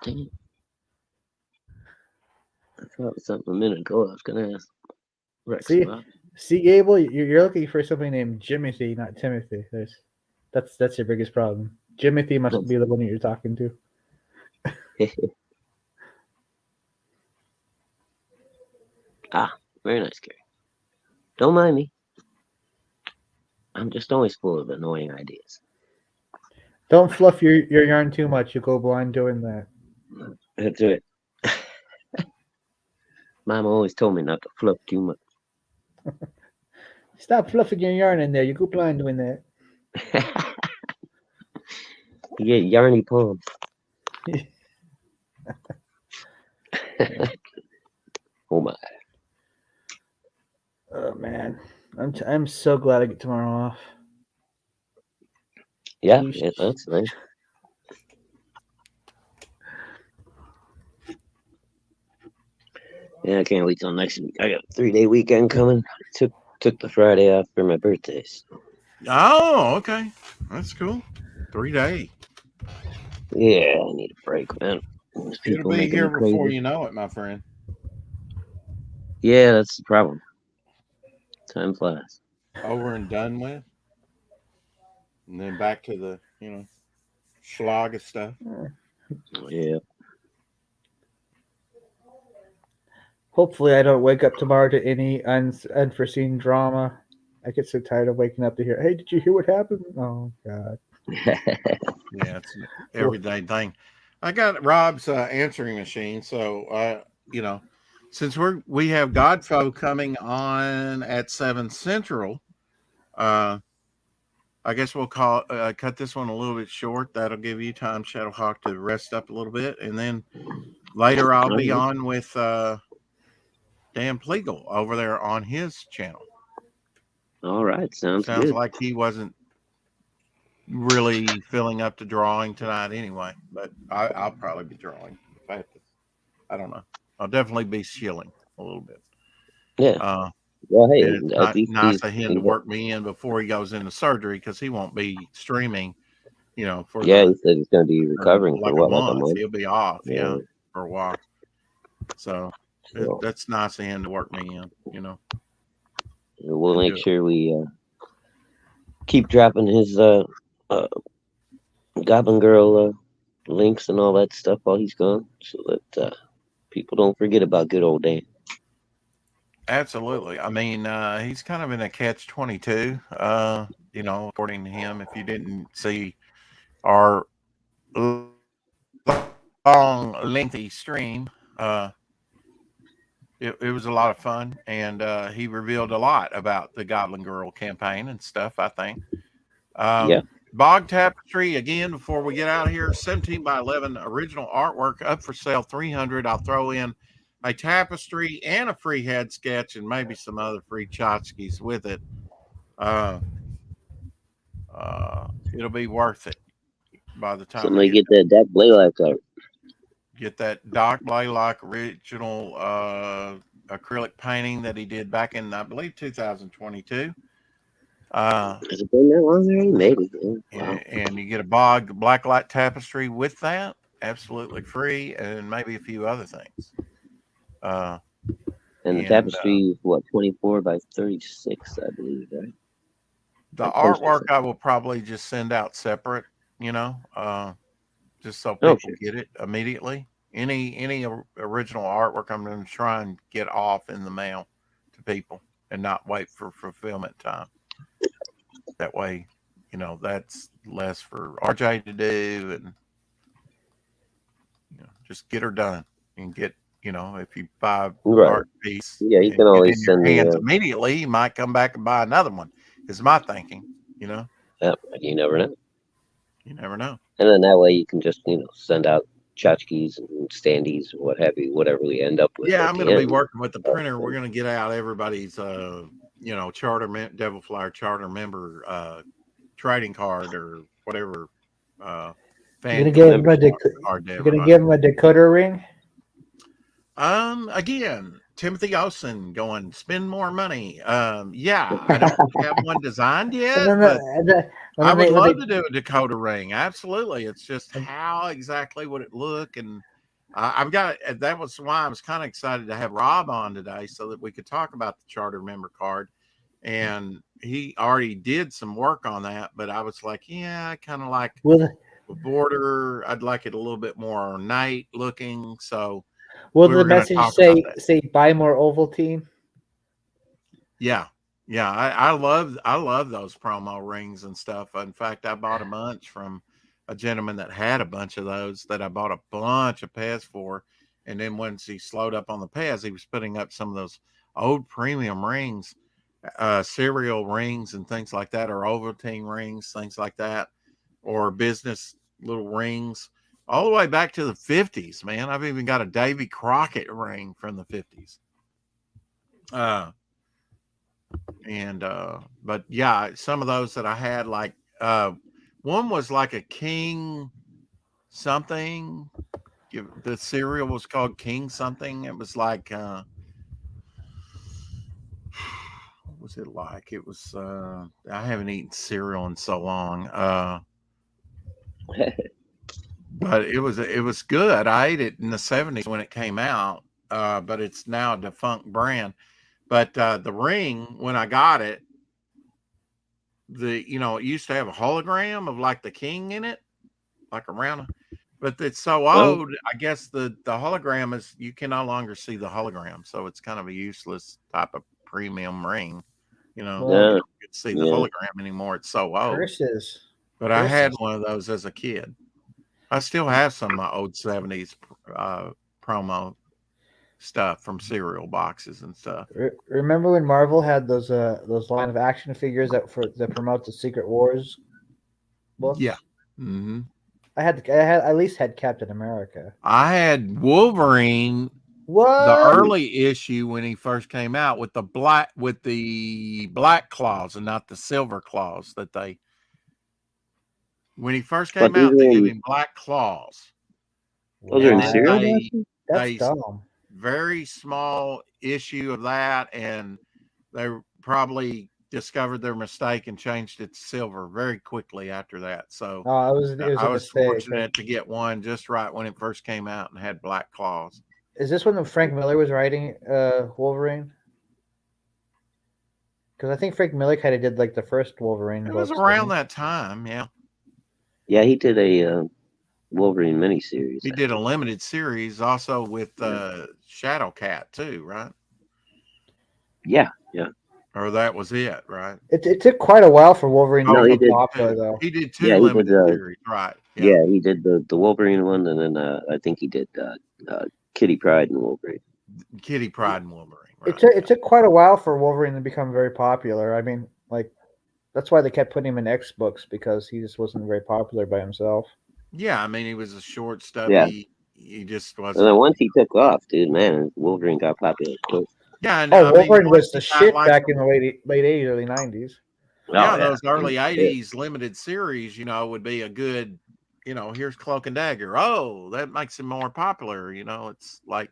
dang it. That was something a minute ago I was gonna ask Rex See, about. see, Gable, you're looking for somebody named Jimothy, not Timothy. That's your biggest problem. Jimothy must be the one that you're talking to. Ah, very nice, Gary. Don't mind me. I'm just always full of annoying ideas. Don't fluff your yarn too much. You go blind doing that. That's it. Mom always told me not to fluff too much. Stop fluffing your yarn in there. You go blind doing that. You get yarny palms. Oh my. Oh man, I'm so glad I get tomorrow off. Yeah, You yeah, that's nice. Yeah, I can't wait till next week. I got a 3-day weekend coming. Took the Friday off for my birthdays. Oh, okay. That's cool. 3 days. Yeah, I need a break, man. These It'll people be making here me before crazy. you know it, my friend. Yeah, that's the problem. Time flies. Over and done with. And then back to the, slog of stuff. Yeah. Hopefully, I don't wake up tomorrow to any unforeseen drama. I get so tired of waking up to hear, "Hey, did you hear what happened?" Oh God. Yeah, it's an everyday thing. I got Rob's answering machine, so since we have Godfo coming on at 7 Central, I guess we'll cut this one a little bit short. That'll give you time, Shadowhawk, to rest up a little bit, and then later I'll be on with Dan Pleagle over there on his channel. All right, sounds good. like he wasn't really filling up to drawing tonight anyway, but I'll probably be drawing. If I have to, I don't know. I'll definitely be shilling a little bit. Yeah. Well, hey, And at it's least nice of him to work me in before he goes into surgery because he won't be streaming, for yeah, he said he's going to be recovering for like what, a like a month. month? He'll be off, Yeah. for a while. So that's nice of him to work me in. We'll make sure we keep dropping his Goblin Girl links and all that stuff while he's gone, so that people don't forget about good old Dan. Absolutely. I mean, he's kind of in a catch-22. According to him, if you didn't see our long, lengthy stream, it was a lot of fun, and he revealed a lot about the Goblin Girl campaign and stuff, I think. Yeah. Bog Tapestry, again, before we get out of here, 17 by 11 original artwork up for sale, $300. I'll throw in a tapestry and a free head sketch and maybe some other free tchotchkes with it. It'll be worth it by the time Somebody get that Dak Blaylock art. Get that Doc Blaylock original acrylic painting that he did back in, I believe, 2022. Has it been that long already? Maybe. Yeah. Wow. And you get a Bog blacklight tapestry with that, absolutely free, and maybe a few other things. And the tapestry, 24 by 36, I believe, right? The artwork I will probably just send out separate, just so people get it immediately. Any original artwork I'm going to try and get off in the mail to people and not wait for fulfillment time. That way, that's less for RJ to do, and just get her done and get, if you buy an art piece, you can always send your hands immediately. You might come back and buy another one. Is my thinking, Yeah, you never know. You never know. And then that way you can just, send out tchotchkes and standees, what have you, whatever we end up with. Yeah, I'm going to be working with the printer. We're going to get out everybody's, charter Devil Flyer charter member trading card or whatever. You're gonna give him a decoder ring. Again, Timothy Olsen going spend more money. Yeah, I don't have one designed yet, but I would love to do a decoder ring. Absolutely, it's just how exactly would it look, and I've got that was why I was kind of excited to have Rob on today so that we could talk about the charter member card. And he already did some work on that, but I was like, yeah, I kind of like Will the border. I'd like it a little bit more ornate looking. So Will we the were going to message talk about that. say buy more Ovaltine? Yeah. Yeah. I love those promo rings and stuff. In fact, I bought a bunch from a gentleman that had a bunch of those that I bought a bunch of Pez for. And then once he slowed up on the Pez, he was putting up some of those old premium rings, cereal rings and things like that, or Ovaltine rings, things like that, or business little rings all the way back to the 50s, man. I've even got a Davy Crockett ring from the 50s. But yeah, some of those that I had, like one was like a King something. The cereal was called King something. It was like what was it like? It was I haven't eaten cereal in so long. But it was good. I ate it in the 70s when it came out. But it's now a defunct brand. But the ring, when I got it, it used to have a hologram of like the king in it, like around, but it's so old. I guess the hologram is, you can no longer see the hologram, so it's kind of a useless type of premium ring. You don't get to see the hologram anymore. It's so old. Curses. But I had one of those as a kid. I still have some of my old 70s promo stuff from cereal boxes and stuff. Remember when Marvel had those line of action figures that promote the Secret Wars books? Yeah. Mm-hmm. I at least had Captain America. I had Wolverine. What? The early issue when he first came out with the black claws and not the silver claws that they. When he first came out, they gave him black claws. Those are in cereal. That's dumb. Very small issue of that, and they probably discovered their mistake and changed it to silver very quickly after that. So I was fortunate to get one just right when it first came out and had black claws. Is this when Frank Miller was writing Wolverine? Because I think Frank Miller kind of did like the first Wolverine. It was around that time, yeah. Yeah, he did a Wolverine miniseries. He did a limited series also with Shadow Cat too, right? Yeah. Or that was it, right? It took quite a while for Wolverine to become popular, though. He did two limited series, right? Yeah, he did the Wolverine one, and then I think he did Kitty Pryde and Wolverine. Kitty Pryde and Wolverine. Right? It took quite a while for Wolverine to become very popular. I mean, like that's why they kept putting him in X books, because he just wasn't very popular by himself. Yeah, I mean, he was a short, stubby. Yeah. He just wasn't. And then once he took off, dude, man, Wolverine got popular quick. Yeah, Wolverine was the shit back in the late 80s, early 90s. Yeah, those early 80s limited series, would be a good, here's Cloak and Dagger. Oh, that makes him more popular. It's like.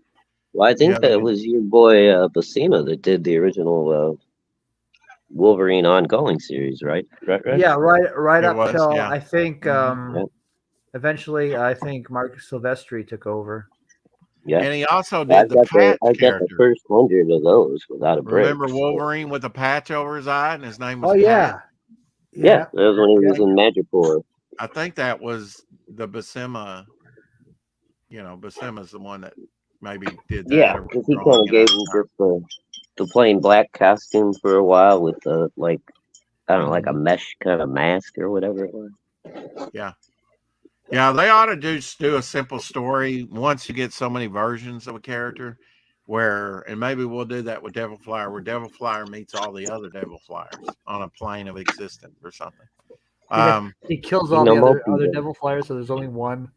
Well, I think that was your boy Buscema that did the original Wolverine ongoing series, right? Yeah, right up till I think eventually I think Mark Silvestri took over. Yeah, and he also did the patch I got the first 100 of those without a break. Remember Wolverine with a patch over his eye, and his name was Pat? Yeah, that was when he was in Madripoor. I think that was the Buscema. Buscema's the one that maybe did that. Yeah, because he kind of gave him just the plain black costume for a while with like a mesh kind of mask or whatever it was. Yeah. Yeah, they ought to do a simple story once you get so many versions of a character and maybe we'll do that with Devil Flyer, where Devil Flyer meets all the other Devil Flyers on a plane of existence or something. He kills all the other Devil Flyers, so there's only one.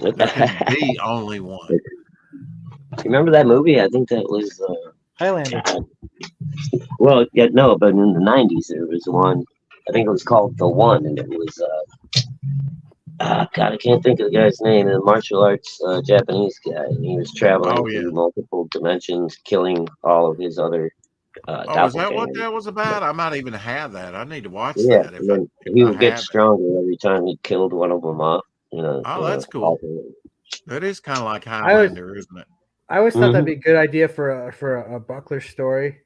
There can be only one. You remember that movie? I think that was Highlander. Well, yeah, no, but in the 90s there was one. I think it was called The One, and it was God, I can't think of the guy's name. A martial arts Japanese guy, and he was traveling through multiple dimensions, killing all of his other. Is that what that was about? I might even have that. I need to watch that. If he would get stronger every time he killed one of them off. Oh, that's cool. That is kind of like I was- Highlander, isn't it? I always thought that'd be a good idea for a Buckler story.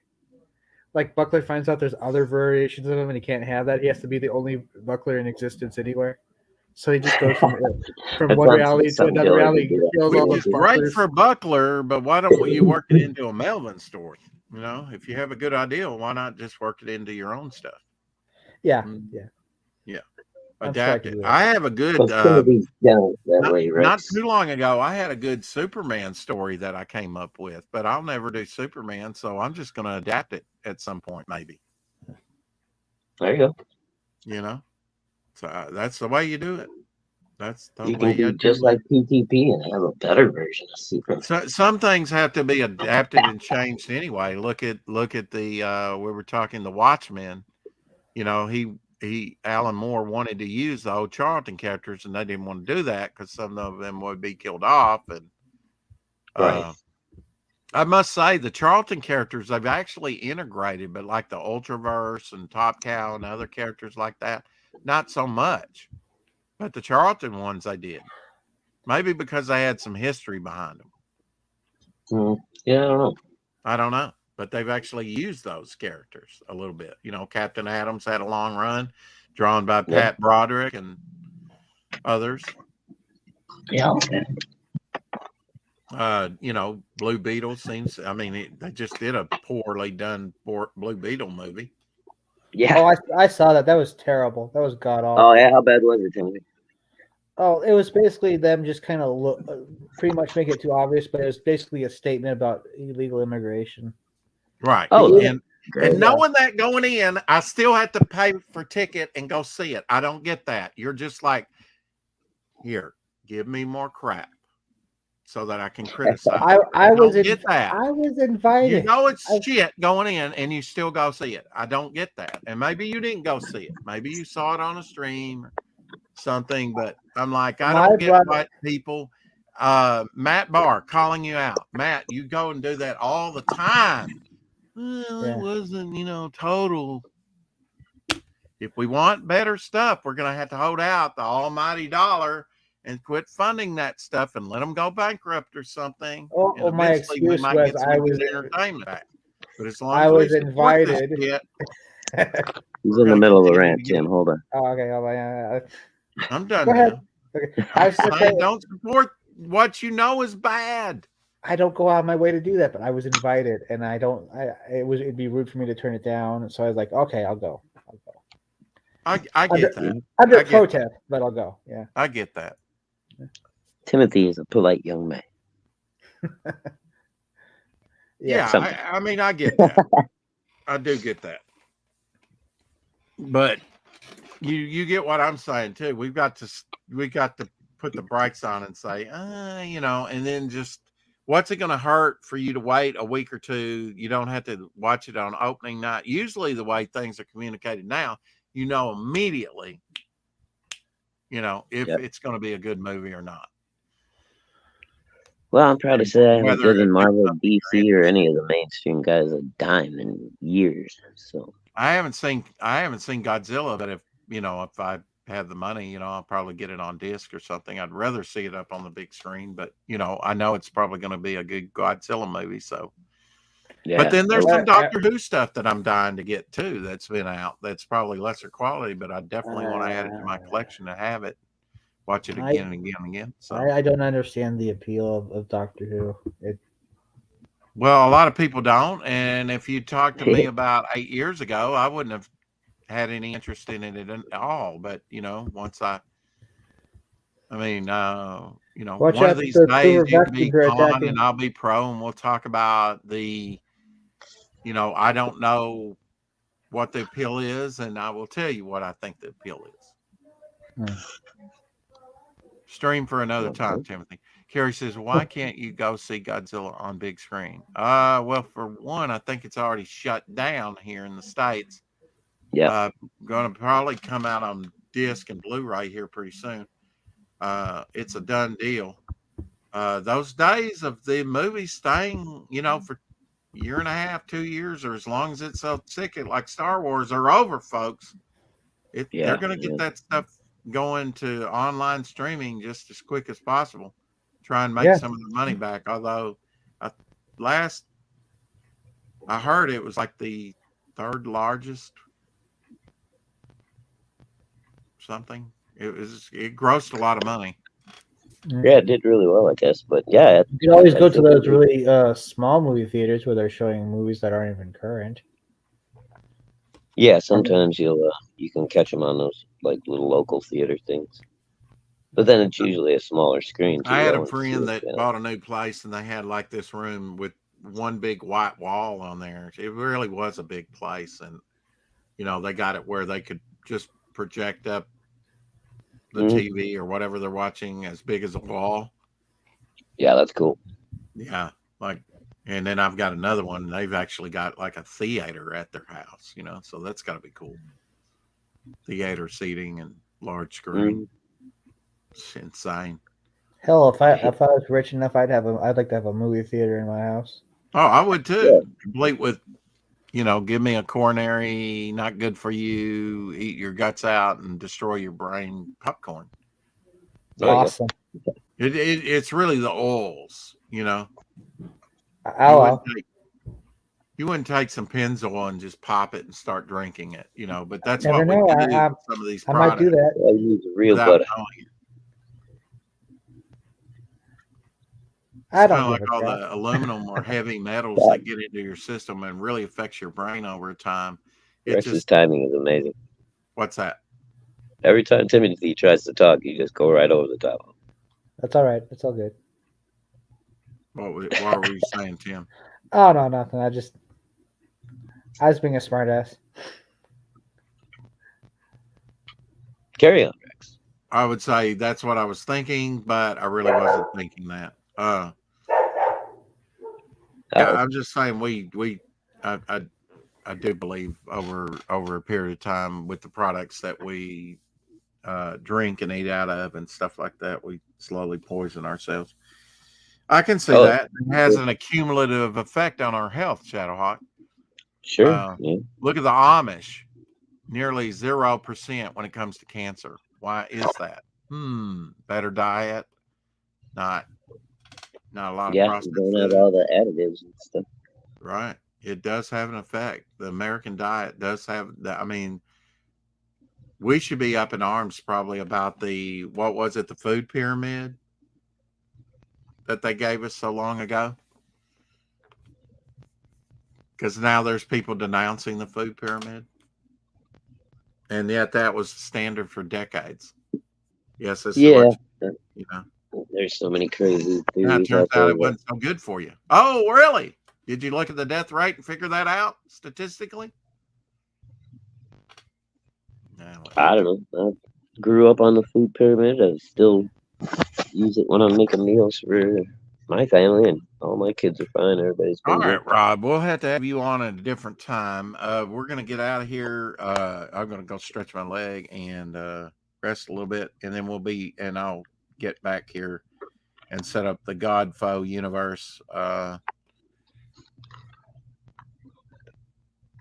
Like Buckler finds out there's other variations of him, and he can't have that. He has to be the only Buckler in existence anywhere. So he just goes from That one sounds reality to something another Dylan reality. would do. Kills all Which those is great Bucklers. for Buckler, but why don't you work it into a Melvin story? You know, if you have a good idea, why not just work it into your own stuff? Yeah, Mm. yeah. Adapt sure I it. can do that. I have a good Because Timothy's done it that way, right? not too long ago, I had a good Superman story that I came up with, but I'll never do Superman, so I'm just going to adapt it at some point, maybe. There you go. You know, so that's the way you do it. That's the You way can you do just like PTP and have a better version of Superman. So, some things have to be adapted and changed anyway. Look at the we were talking the Watchmen. You know, Alan Moore wanted to use the old Charlton characters, and they didn't want to do that because some of them would be killed off. And Right. I must say, the Charlton characters they've actually integrated, but like the Ultraverse and Top Cow and other characters like that, not so much. But the Charlton ones they did, maybe because they had some history behind them. Yeah, I don't know. I don't know, but they've actually used those characters a little bit. You know, Captain Adams had a long run, drawn by Pat Broderick and others. Yeah. You know, Blue Beetle seems. I mean, they just did a poorly done Blue Beetle movie. Yeah. Oh, I saw that. That was terrible. That was god awful. Oh, yeah. How bad was it, Timothy? Oh, it was basically them just kind of pretty much make it too obvious, but it was basically a statement about illegal immigration. Right. Oh, and knowing that going in, I still have to pay for ticket and go see it. I don't get that. You're just like, here, give me more crap so that I can criticize. I was get that. I was invited. You know it's shit going in, and you still go see it. I don't get that. And maybe you didn't go see it. Maybe you saw it on a stream or something. But I'm like, I don't get what people. Matt Barr calling you out. Matt, you go and do that all the time. Well, it wasn't, total. If we want better stuff, we're going to have to hold out the almighty dollar and quit funding that stuff and let them go bankrupt or something. Oh, my excuse was I was entertainment back. But as long I as was invited. He's in the middle of a rant, Tim. Hold on. Oh, okay. I'm done. Go ahead. Okay. I'm saying don't support what you know is bad. I don't go out of my way to do that, but I was invited, and it'd be rude for me to turn it down. So I was like, okay, I'll go. I get that. Under protest, but I'll go. Yeah. I get that. Timothy is a polite young man. I mean, I get that. I do get that. But you get what I'm saying too. We got to put the brakes on and say, and then just what's it going to hurt for you to wait a week or two? You don't have to watch it on opening night. Usually the way things are communicated now, immediately, if it's going to be a good movie or not. Well, I'm proud to say I haven't given Marvel, DC, or any of the mainstream guys a dime in years. So I haven't seen Godzilla, but if I have the money, I'll probably get it on disc or something. I'd rather see it up on the big screen, but I know it's probably going to be a good Godzilla movie. So, yeah. But then there's some Doctor Who stuff that I'm dying to get too. That's been out. That's probably lesser quality, but I definitely want to add it to my collection to have it. Watch it again and again and again. So I don't understand the appeal of Doctor Who. Well, a lot of people don't, and if you talked to me about 8 years ago, I wouldn't have had any interest in it at all. But once one of these days you can be con and I'll be pro, and we'll talk about the, I don't know what the appeal is, and I will tell you what I think the appeal is. Stream for another time, Timothy. Carrie says, why can't you go see Godzilla on big screen? Well, for one, I think it's already shut down here in the States. Yeah. Going to probably come out on disc and Blu-ray here pretty soon. It's a done deal. Those days of the movie staying, for a year and a half, 2 years, or as long as it's so ticket like Star Wars are over, folks. They're going to get that stuff going to online streaming just as quick as possible. try and make Yeah. some of the money back. Although, I, last I heard it was like the third largest something. It grossed a lot of money. Yeah, it did really well, I guess. But yeah, You can always I go to still those think really small movie theaters where they're showing movies that aren't even current. yeah, sometimes you can catch them on those like little local theater things. But then it's usually a smaller screen too. I had a though, and see friend what's that going on. bought a new place, and they had like this room with one big white wall on there. It really was a big place, and they got it where they could just project up the Mhm. TV or whatever they're watching as big as a wall. Yeah, that's cool. Yeah, like, and then I've got another one. They've actually got like a theater at their house, so that's got to be cool. Theater seating and large screen. Mhm. It's insane. Hell, if I was rich enough, I'd like to have a movie theater in my house. Oh, I would Yeah. too. Complete with, give me a coronary, not good for you, eat your guts out and destroy your brain popcorn. There you go. Awesome. It's really the oils, You Oh, wouldn't take some Pennzoil and just pop it and start drinking it, But that's never what we know. do I with some of these I might do products that. I use real without butter. knowing it. I It's don't kind of give like a all crap. the aluminum or heavy metals that get into your system and really affects your brain over time. It Rex's just, timing is amazing. what's that? Every time Timothy tries to talk, you just go right over the top. That's all right. It's all good. What were you saying, Tim? Oh no, nothing. I was being a smartass. Carry on, Rex. I would say that's what I was thinking, but I really wasn't thinking that. Yeah, I'm just saying I do believe over a period of time with the products that we drink and eat out of and stuff like that, we slowly poison ourselves. I can see that. It has an accumulative effect on our health, Shadowhawk. Sure. Yeah. Look at the Amish. Nearly 0% when it comes to cancer. Why is that? Better diet, not a lot of Yeah, processed you don't have food. all the additives and stuff. Right. It does have an effect. The American diet does have that. I mean, we should be up in arms probably about the food pyramid that they gave us so long ago. Because now there's people denouncing the food pyramid. And yet that was standard for decades. Yes, this is what There's so many crazy now it theories turns out there. out it wasn't so good for you. Oh, really? Did you look at the death rate and figure that out statistically? No. I don't know. I grew up on the food pyramid. I still use it when I'm making meals for my family, and all my kids are fine. Everybody's been All right, good. Rob, we'll have to have you on at a different time. We're going to get out of here. I'm going to go stretch my leg and rest a little bit, and then I'll get back here and set up the Godfoe universe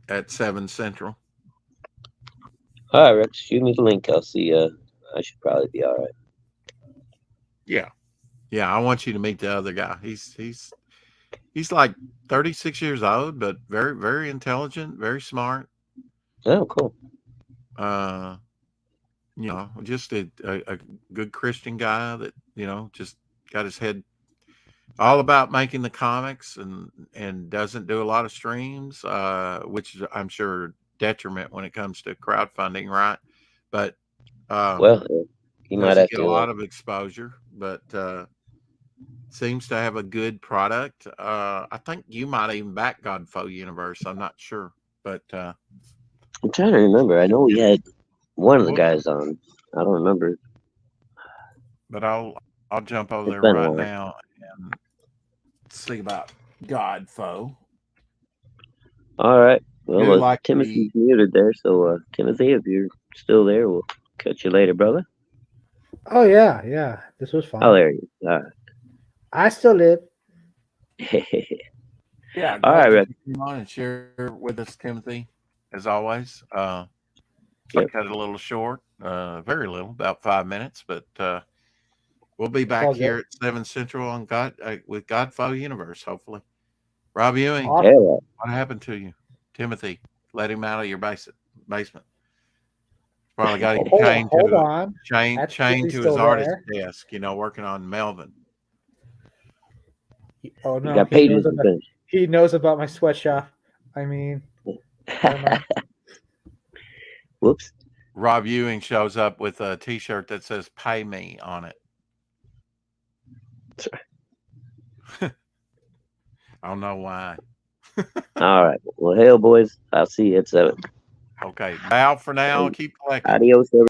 at 7 Central. All right, Rex, shoot me the link. I'll see. I should probably be all right. Yeah. I want you to meet the other guy. He's like 36 years old, but very, very intelligent, very smart. Oh, cool. Just a good Christian guy that, just got his head all about making the comics and doesn't do a lot of streams, which is, I'm sure, detriment when it comes to crowdfunding, right? But Well, he might doesn't have get a lot of exposure, but seems to have a good product. I think you might even back Godfoe Universe. I'm not sure, but I'm trying to remember. I know we had one of the guys on. I don't remember. But I'll jump over It's there been a right while. now and see about Godfoe. All right. Well, like Timothy's muted there, so Timothy, if you're still there, we'll catch you later, brother. Oh yeah. This was fun. Oh, there you go. All I still live. right. Yeah. All right, Rex. Come on and share with us, Timothy, as always. I cut it a little short, very little, about 5 minutes, but We'll be all back good. here at 7 Central on with Godfo Universe, hopefully. Rob Ewing, Awesome. Yeah. what happened to you? Timothy, let him out of your basement. Probably got him Hold on. chained That's to his still artist there. desk, working on Melvin. Oh You no, got pages to finish. he knows about my sweatshop. I mean, never mind. Whoops. Rob Ewing shows up with a T-shirt that says "Pay me" on it. I don't know why. All right. Well, hell, boys. I'll see you at 7. Okay, bow for now. Keep collecting. Adios, everybody.